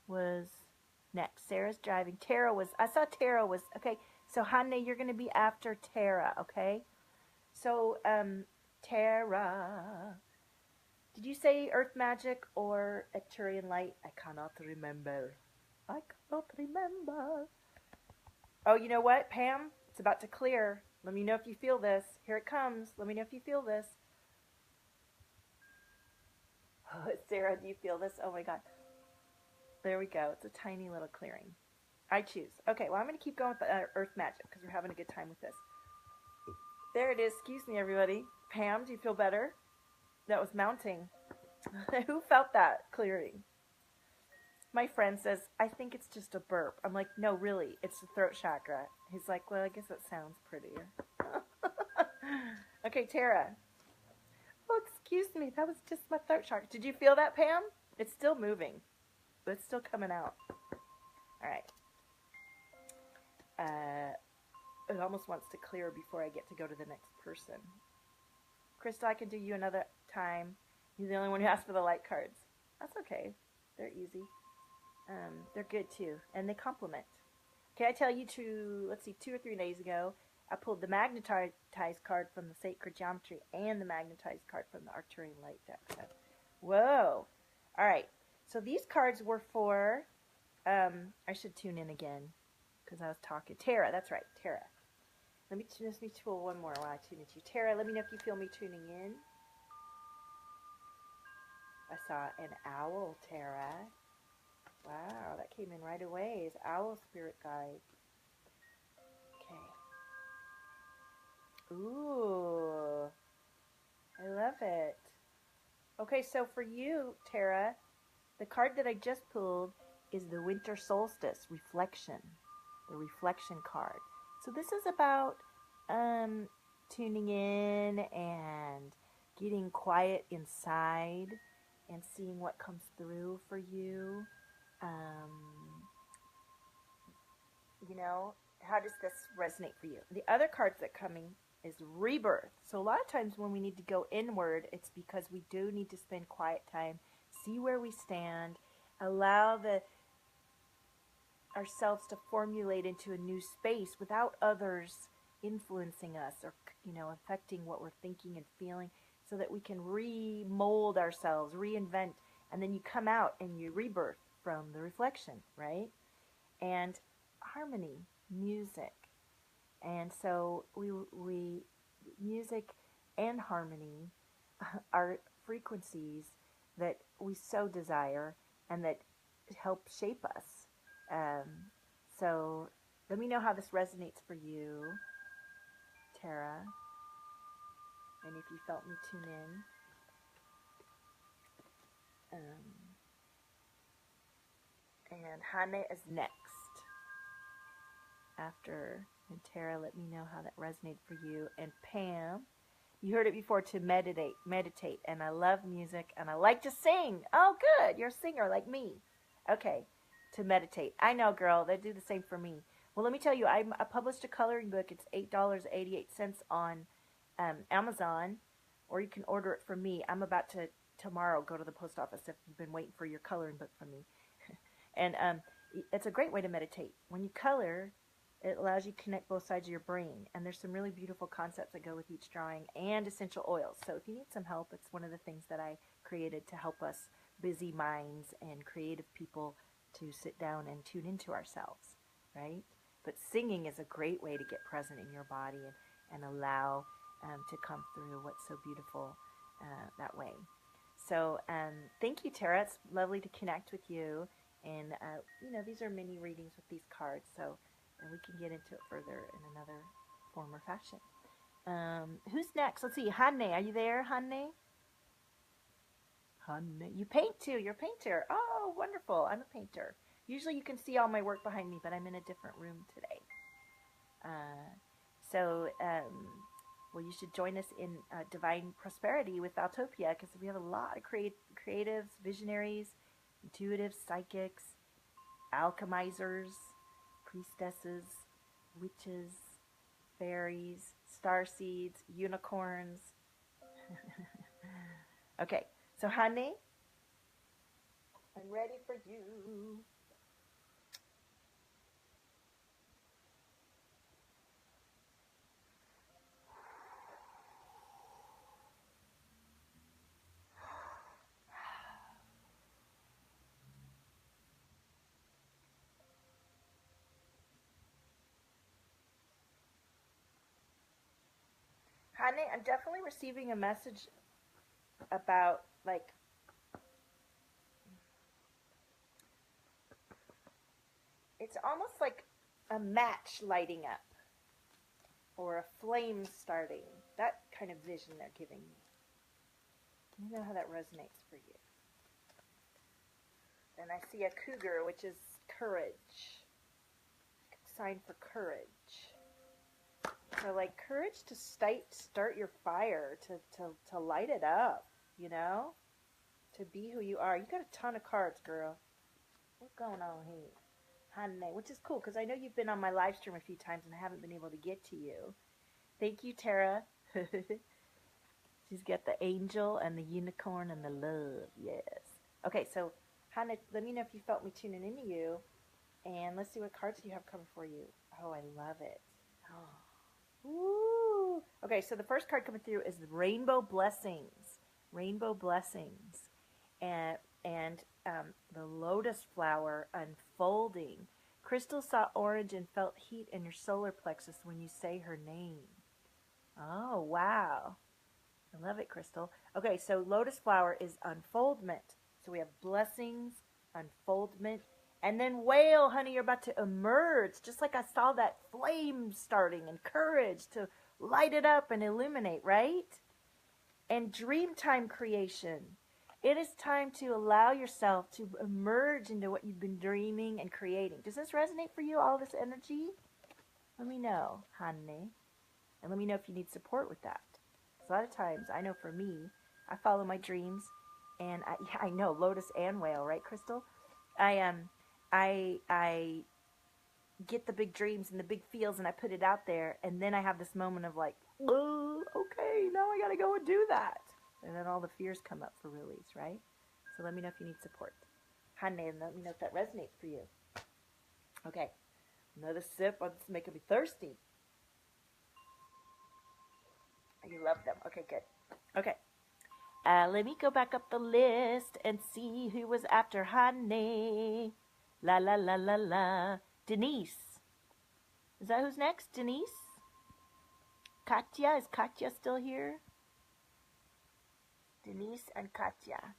was next? Sarah's driving. I saw Tara was, okay. So Hane, you're going to be after Tara, okay? So, Tara, did you say earth magic or Arcturian light? I cannot remember. Oh, you know what, Pam? It's about to clear. Let me know if you feel this. Here it comes. Let me know if you feel this. Oh, Sarah, do you feel this? Oh, my God. There we go. It's a tiny little clearing. I choose. Okay, well, I'm going to keep going with the earth magic because we're having a good time with this. There it is. Excuse me, everybody. Pam, do you feel better? That was mounting. Who felt that clearing? My friend says, I think it's just a burp. I'm like, no, really, it's the throat chakra. He's like, well, I guess that sounds prettier. Okay, Tara. Oh, excuse me, that was just my throat chakra. Did you feel that, Pam? It's still moving. But it's still coming out. All right. It almost wants to clear before I get to go to the next person. Crystal, I can do you another time. You're the only one who asked for the light cards. That's okay. They're easy. They're good too, and they complement. Okay, I tell you let's see, 2 or 3 days ago, I pulled the magnetized card from the Sacred Geometry and the magnetized card from the Arcturian Light deck. So, whoa. All right. So these cards were for, I should tune in again because I was talking. Tara, that's right, Tara. Let me tool one more while I tune into you. Tara, let me know if you feel me tuning in. I saw an owl, Tara. Wow, that came in right away. It's owl spirit guide. Okay. Ooh, I love it. Okay, so for you, Tara, the card that I just pulled is the Winter Solstice Reflection, the reflection card. So this is about tuning in and getting quiet inside and seeing what comes through for you. You know, how does this resonate for you? The other cards that coming is Rebirth. So a lot of times when we need to go inward, it's because we do need to spend quiet time, see where we stand, allow ourselves to formulate into a new space without others influencing us or, affecting what we're thinking and feeling, so that we can remold ourselves, reinvent, and then you come out and you rebirth from the reflection, right? And harmony, music. And so we music and harmony are frequencies that we so desire and that help shape us. So let me know how this resonates for you, Tara, and if you felt me tune in. And Hane is next. After, and Tara, let me know how that resonated for you. And Pam, you heard it before, to meditate. And I love music, and I like to sing. Oh, good. You're a singer like me. Okay, to meditate. I know, girl. They do the same for me. Well, let me tell you, I published a coloring book. It's $8.88 on Amazon, or you can order it from me. I'm about to tomorrow go to the post office if you've been waiting for your coloring book from me. And it's a great way to meditate. When you color, it allows you to connect both sides of your brain. And there's some really beautiful concepts that go with each drawing and essential oils. So if you need some help, it's one of the things that I created to help us busy minds and creative people to sit down and tune into ourselves, right? But singing is a great way to get present in your body and allow to come through what's so beautiful that way. So thank you, Tara. It's lovely to connect with you. And, you know, these are mini readings with these cards, so and we can get into it further in another form or fashion. Who's next? Let's see. Hanne, are you there, Hanne? Hanne. You paint too. You're a painter. Oh, wonderful. I'm a painter. Usually you can see all my work behind me, but I'm in a different room today. Well, you should join us in Divine Prosperity with Valtopia, because we have a lot of creatives, visionaries, intuitives, psychics, alchemizers, priestesses, witches, fairies, starseeds, unicorns. Okay, so honey, I'm ready for you. Honey, I'm definitely receiving a message about, like, it's almost like a match lighting up or a flame starting. That kind of vision they're giving me. Let me know how that resonates for you. And I see a cougar, which is courage. Sign for courage. So, like, courage to start your fire, to light it up, you know? To be who you are. You got a ton of cards, girl. What's going on here? Honey, which is cool, because I know you've been on my live stream a few times and I haven't been able to get to you. Thank you, Tara. She's got the angel and the unicorn and the love. Yes. Okay, so, Hannah, let me know if you felt me tuning into you. And let's see what cards you have coming for you. Oh, I love it. Oh. Woo. Okay, so the first card coming through is the Rainbow Blessings. Rainbow Blessings. And the lotus flower unfolding. Crystal saw orange and felt heat in your solar plexus when you say her name. Oh, wow. I love it, Crystal. Okay, so lotus flower is unfoldment. So we have blessings, unfoldment, and then whale, honey, you're about to emerge. Just like I saw that flame starting, and courage to light it up and illuminate, right? And dreamtime creation. It is time to allow yourself to emerge into what you've been dreaming and creating. Does this resonate for you, all this energy? Let me know, honey. And let me know if you need support with that. A lot of times, I know for me, I follow my dreams, and I know, lotus and whale, right, Crystal? I get the big dreams and the big feels, and I put it out there, and then I have this moment of like, oh, okay, now I gotta go and do that. And then all the fears come up for release, right? So let me know if you need support. Honey, and let me know if that resonates for you. Okay, another sip. Oh, this is making me thirsty. You love them. Okay, good. Okay. Let me go back up the list and see who was after Honey. La la la la la. Denise. Is that who's next? Denise? Katya? Is Katya still here? Denise and Katya.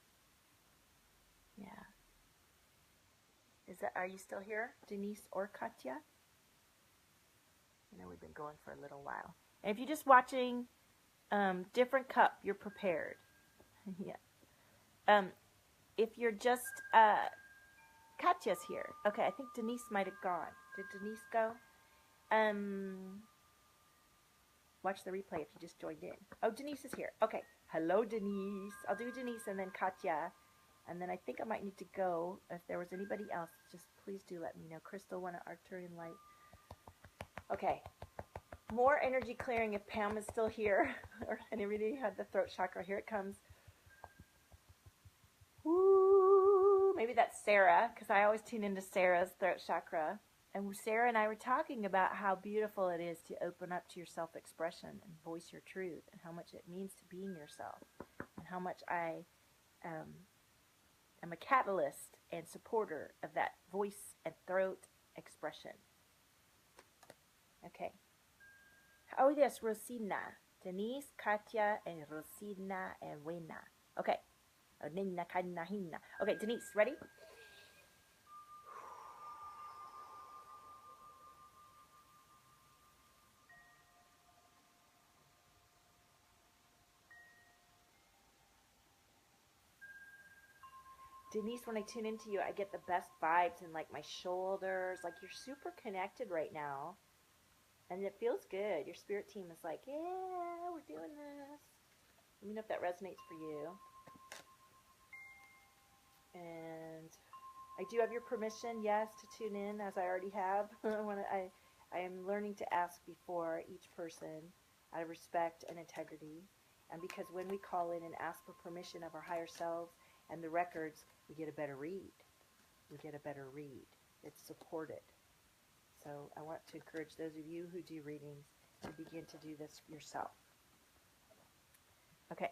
Yeah. Are you still here? Denise or Katya? I know we've been going for a little while. And if you're just watching different cup, you're prepared. Yeah. If you're just Katya's here. Okay, I think Denise might have gone. Did Denise go? Watch the replay if you just joined in. Oh, Denise is here. Okay. Hello, Denise. I'll do Denise and then Katya. And then I think I might need to go. If there was anybody else, just please do let me know. Crystal, want to Arcturian light. Okay. More energy clearing if Pam is still here. Or anybody had the throat chakra. Here it comes. Woo! Maybe that's Sarah, because I always tune into Sarah's throat chakra. And Sarah and I were talking about how beautiful it is to open up to your self-expression and voice your truth, and how much it means to being yourself, and how much I am a catalyst and supporter of that voice and throat expression. Okay. Oh, yes, Rosina. Denise, Katya, and Rosina, and Wena. Okay. Okay, Denise, ready? Denise, when I tune into you, I get the best vibes in like my shoulders. Like you're super connected right now. And it feels good. Your spirit team is like, yeah, we're doing this. Let me know if that resonates for you. And I do have your permission, yes, to tune in, as I already have. I am learning to ask before each person out of respect and integrity. And because when we call in and ask for permission of our higher selves and the records, we get a better read. We get a better read. It's supported. So I want to encourage those of you who do readings to begin to do this yourself. Okay.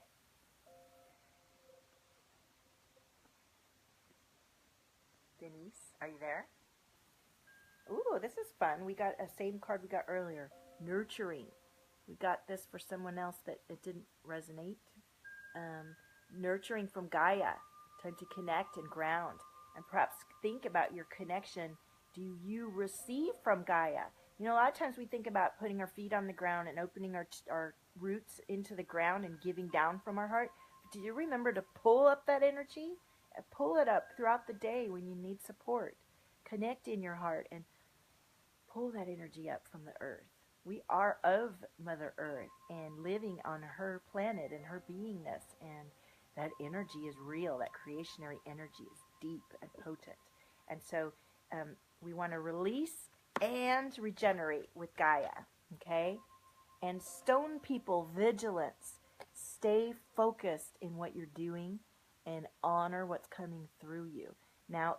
Denise, are you there? Ooh, this is fun. We got a same card we got earlier. Nurturing. We got this for someone else that it didn't resonate. Nurturing from Gaia. Time to connect and ground. And perhaps think about your connection. Do you receive from Gaia? You know, a lot of times we think about putting our feet on the ground and opening our roots into the ground and giving down from our heart. But do you remember to pull up that energy? Pull it up throughout the day when you need support. Connect in your heart and pull that energy up from the earth. We are of Mother Earth and living on her planet and her beingness, and that energy is real. That creationary energy is deep and potent. And so we want to release and regenerate with Gaia, okay? And stone people, vigilance. Stay focused in what you're doing and honor what's coming through you. Now,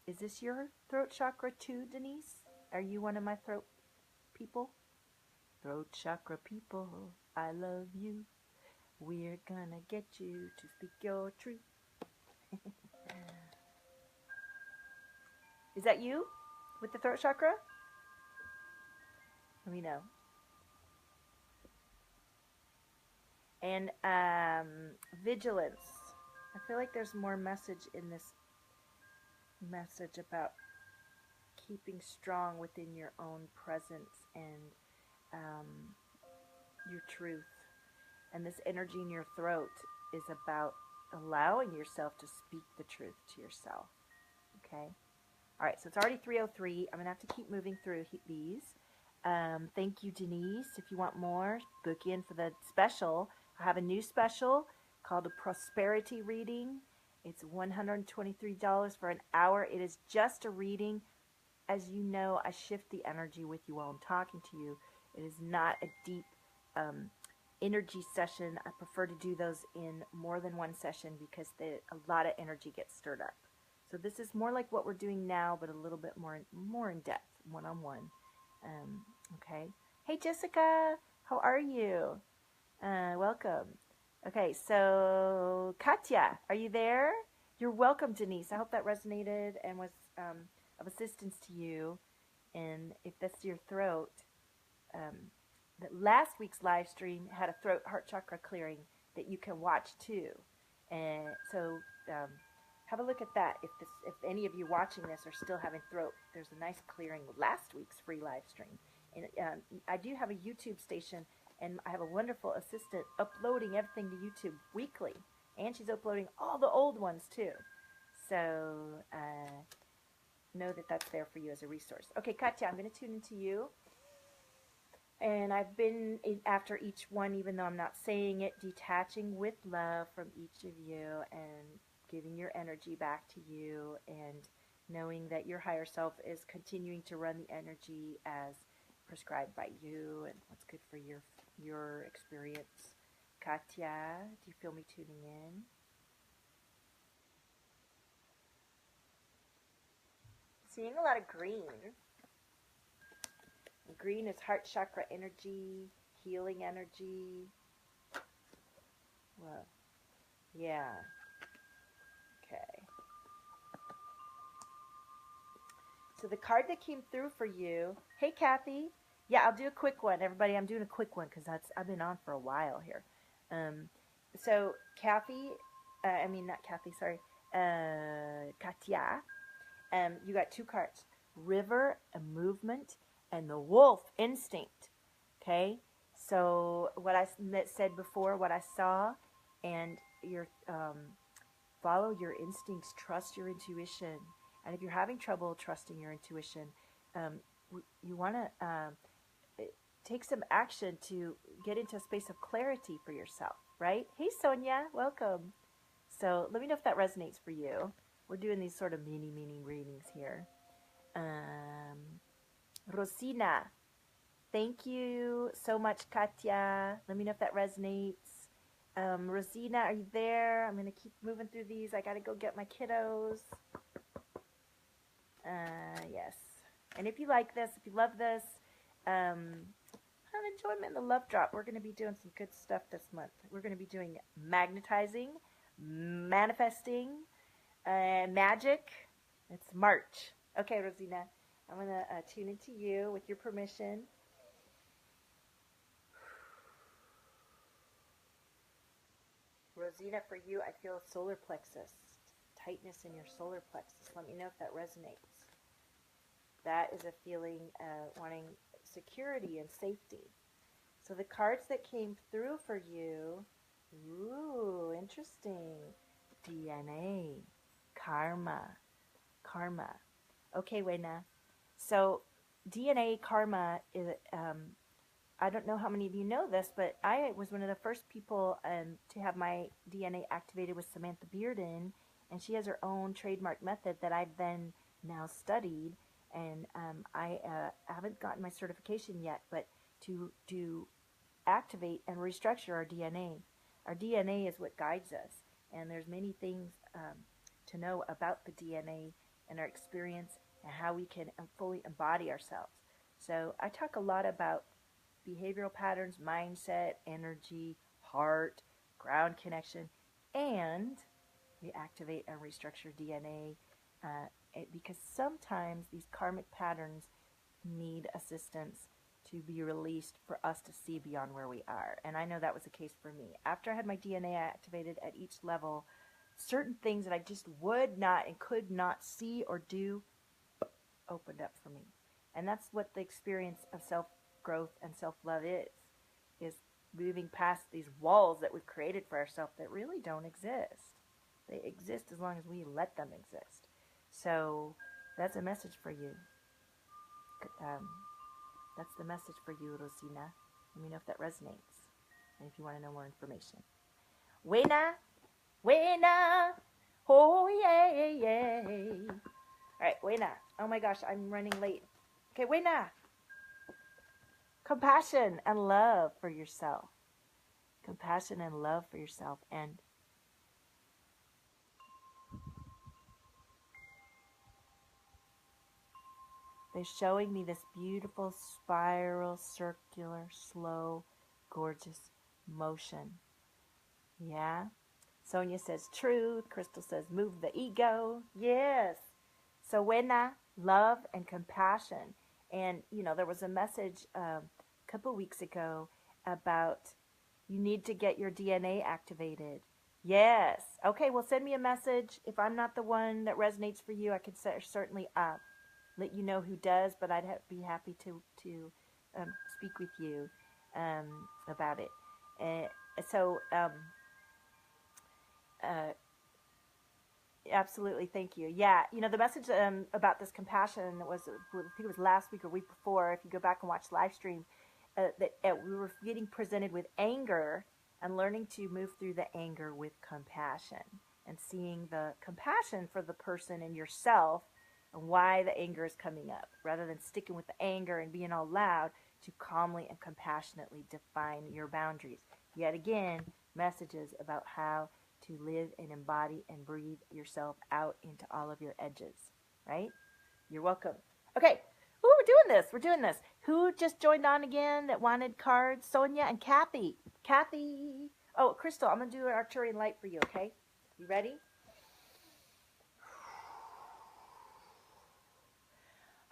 is this your throat chakra too, Denise? Are you one of my throat people? Throat chakra people, I love you. We're gonna get you to speak your truth. Is that you with the throat chakra? Let me know. And vigilance. I feel like there's more message in this message about keeping strong within your own presence and your truth. And this energy in your throat is about allowing yourself to speak the truth to yourself. Okay? All right, so it's already 3:03. I'm going to have to keep moving through these. Thank you, Denise. If you want more, book in for the special. I have a new special called a prosperity reading. It's $123 for an hour. It is just a reading. As you know, I shift the energy with you while I'm talking to you. It is not a deep energy session. I prefer to do those in more than one session because a lot of energy gets stirred up. So this is more like what we're doing now, but a little bit more in depth, one-on-one. Okay. Hey, Jessica, how are you? Welcome. Okay, so Katya, are you there? You're welcome, Denise. I hope that resonated and was of assistance to you. And if that's your throat, that last week's live stream had a throat heart chakra clearing that you can watch too. And so have a look at that. If any of you watching this are still having throat, there's a nice clearing with last week's free live stream. And I do have a YouTube station, and I have a wonderful assistant uploading everything to YouTube weekly. And she's uploading all the old ones too. So know that that's there for you as a resource. Okay, Katya, I'm going to tune into you. And I've been, after each one, even though I'm not saying it, detaching with love from each of you and giving your energy back to you and knowing that your higher self is continuing to run the energy as prescribed by you and what's good for your experience. Katya, do you feel me tuning in? Seeing a lot of green. Green is heart chakra energy, healing energy. Well, yeah. Okay. So the card that came through for you, hey Kathy, yeah, I'll do a quick one. Everybody, I'm doing a quick one because I've been on for a while here. So Kathy, not Kathy, sorry, Katya, you got two cards, River, a movement, and the Wolf, instinct. Okay, so what I said before, what I saw, and your follow your instincts, trust your intuition. And if you're having trouble trusting your intuition, you want to take some action to get into a space of clarity for yourself, right? Hey, Sonia, welcome. So let me know if that resonates for you. We're doing these sort of mini readings here. Rosina, thank you so much, Katya. Let me know if that resonates. Rosina, are you there? I'm going to keep moving through these. I got to go get my kiddos. Yes. And if you like this, if you love this, have enjoyment in the love drop. We're going to be doing some good stuff this month. We're going to be doing magnetizing, manifesting, magic. It's March. Okay, Rosina, I'm going to tune into you with your permission. Rosina, for you, I feel solar plexus, tightness in your solar plexus. Let me know if that resonates. That is a feeling wanting security and safety. So the cards that came through for you, ooh, interesting. DNA, karma. Okay, Wena. So DNA, karma is, I don't know how many of you know this, but I was one of the first people to have my DNA activated with Samantha Bearden, and she has her own trademark method that I've then now studied, and I haven't gotten my certification yet, but to activate and restructure our DNA. Our DNA is what guides us, and there's many things to know about the DNA and our experience and how we can fully embody ourselves. So I talk a lot about behavioral patterns, mindset, energy, heart, ground connection, and we activate and restructure DNA because sometimes these karmic patterns need assistance to be released for us to see beyond where we are. And I know that was the case for me. After I had my DNA activated at each level, certain things that I just would not and could not see or do opened up for me. And that's what the experience of self-growth and self-love is moving past these walls that we've created for ourselves that really don't exist. They exist as long as we let them exist. So that's a message for you. That's the message for you, Rosina. Let me know if that resonates. And if you want to know more information. Wena, oh yeah. All right, Wena. Oh my gosh, I'm running late. Okay, Wena. Compassion and love for yourself. Compassion and love for yourself. And they're showing me this beautiful spiral, circular, slow, gorgeous motion. Yeah? Sonia says truth. Crystal says move the ego. Yes. So Wena, love and compassion. And, there was a message a couple weeks ago about you need to get your DNA activated. Yes. Okay, well, send me a message. If I'm not the one that resonates for you, I could certainly let you know who does, but I'd be happy to speak with you about it. Absolutely, thank you. Yeah, the message about this compassion was, I think it was last week or week before, if you go back and watch the live stream, that we were getting presented with anger and learning to move through the anger with compassion and seeing the compassion for the person and yourself and why the anger is coming up, rather than sticking with the anger and being all loud, to calmly and compassionately define your boundaries. Yet again, messages about how to live and embody and breathe yourself out into all of your edges, right? You're welcome. Okay. Ooh, we're doing this. We're doing this. Who just joined on again that wanted cards? Sonia and Kathy. Kathy. Oh, Crystal, I'm going to do an Arcturian light for you, okay? You ready?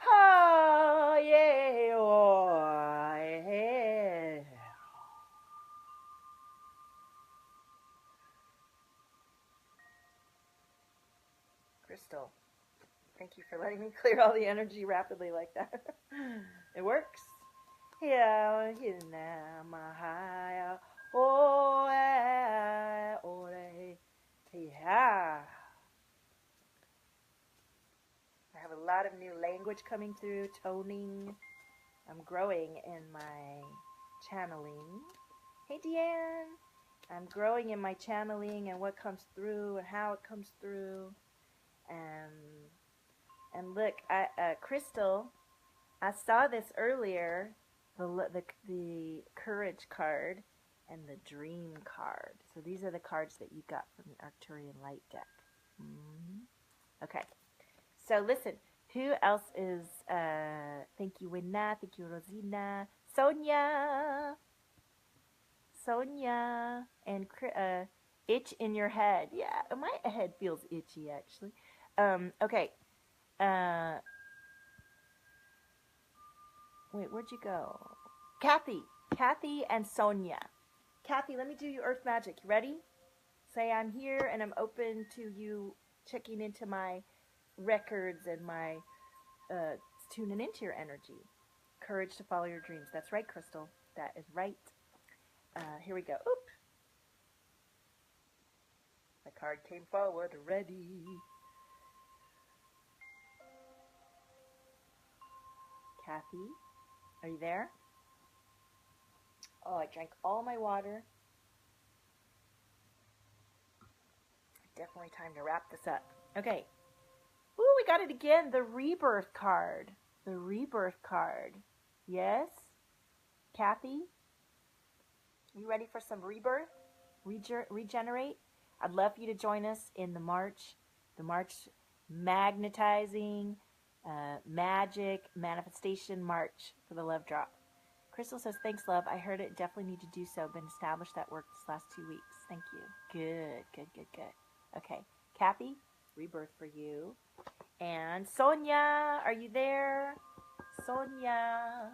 Oh, yeah. Oh, yeah. Crystal, thank you for letting me clear all the energy rapidly like that. It works. Yeah, yeah. I have a lot of new language coming through, toning. I'm growing in my channeling. Hey, Deanne. I'm growing in my channeling and what comes through and how it comes through. And look, Crystal, I saw this earlier, the courage card and the dream card. So these are the cards that you got from the Arcturian light deck. Okay. So listen, who else is, thank you, Winna, thank you, Rosina, Sonia, and itch in your head. Yeah, my head feels itchy, actually. Okay. Wait, where'd you go? Kathy and Sonia. Kathy, let me do you earth magic. You ready? Say I'm here and I'm open to you checking into my records and my tuning into your energy. Courage to follow your dreams. That's right, Crystal. That is right. Here we go. Oop. The card came forward. Ready. Kathy, are you there? Oh, I drank all my water. Definitely time to wrap this up. Okay. Ooh, we got it again. The Rebirth card. The Rebirth card. Yes? Kathy? You ready for some rebirth? Regenerate? I'd love for you to join us in the March magnetizing, magic, manifestation March for the Love Drop. Crystal says, thanks, love. I heard it. Definitely need to do so. Been established that work this last 2 weeks. Thank you. Good. Okay. Kathy, rebirth for you. And Sonia, are you there? Sonia,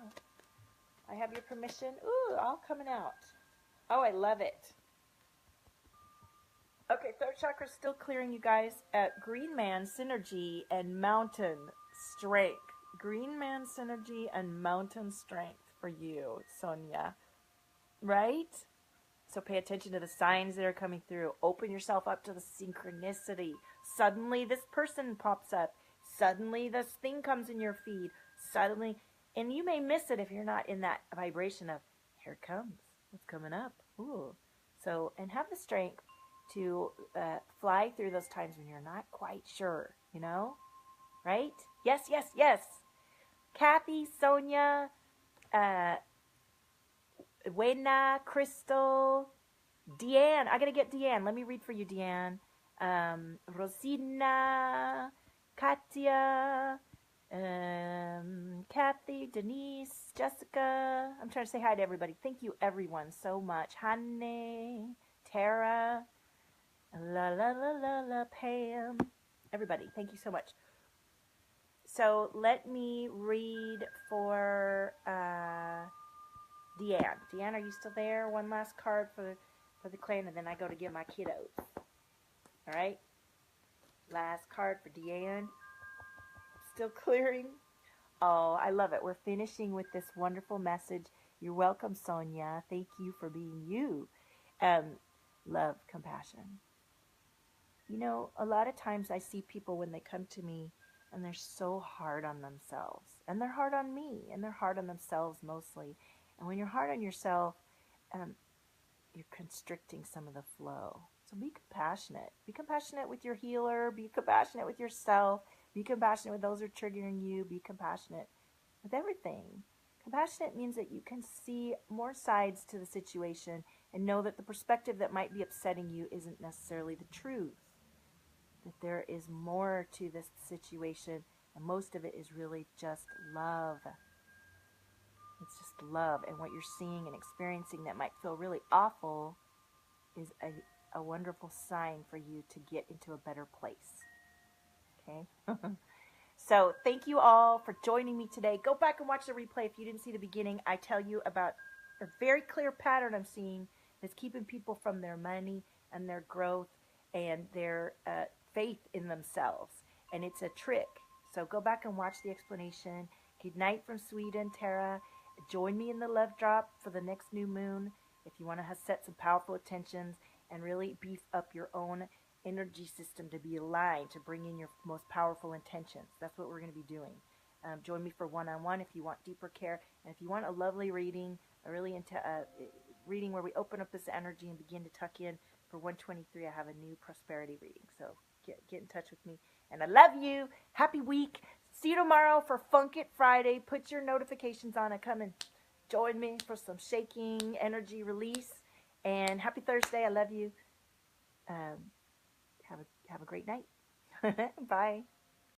I have your permission. Ooh, all coming out. Oh, I love it. Okay, third chakra still clearing, you guys, at Green Man Synergy and Mountain Strength. Green Man Synergy and Mountain Strength for you, Sonia. Right? So pay attention to the signs that are coming through. Open yourself up to the synchronicity. Suddenly this person pops up. Suddenly this thing comes in your feed. Suddenly, and you may miss it if you're not in that vibration of, here it comes. What's coming up? Ooh. So, and have the strength to fly through those times when you're not quite sure, you know? Right? Yes. Kathy, Sonia, Wena, Crystal, Deanne. I gotta get Deanne. Let me read for you, Deanne. Rosina, Katya, Kathy, Denise, Jessica. I'm trying to say hi to everybody. Thank you, everyone, so much. Hanne, Tara, la, Pam. Everybody, thank you so much. So let me read for Deanne. Deanne, are you still there? One last card for the clan, and then I go to get my kiddos. All right? Last card for Deanne. Still clearing. Oh, I love it. We're finishing with this wonderful message. You're welcome, Sonia. Thank you for being you. Love, compassion. You know, a lot of times I see people when they come to me and they're so hard on themselves. And they're hard on me. And they're hard on themselves mostly. And when you're hard on yourself, you're constricting some of the flow. So be compassionate. Be compassionate with your healer. Be compassionate with yourself. Be compassionate with those who are triggering you. Be compassionate with everything. Compassionate means that you can see more sides to the situation and know that the perspective that might be upsetting you isn't necessarily the truth. That there is more to this situation, and most of it is really just love. It's just love, and what you're seeing and experiencing that might feel really awful is a wonderful sign for you to get into a better place. Okay? So thank you all for joining me today. Go back and watch the replay if you didn't see the beginning. I tell you about a very clear pattern I'm seeing that's keeping people from their money and their growth and their faith in themselves. And it's a trick. So go back and watch the explanation. Good night from Sweden, Tara. Join me in the love drop for the next new moon if you want to set some powerful intentions and really beef up your own energy system to be aligned, to bring in your most powerful intentions. That's what we're going to be doing. Join me for one-on-one if you want deeper care. And if you want a lovely reading, a really reading where we open up this energy and begin to tuck in, for 123, I have a new prosperity reading. So get in touch with me. And I love you. Happy week. See you tomorrow for Funk It Friday. Put your notifications on and come and join me for some shaking energy release. And happy Thursday. I love you. Have a great night. Bye.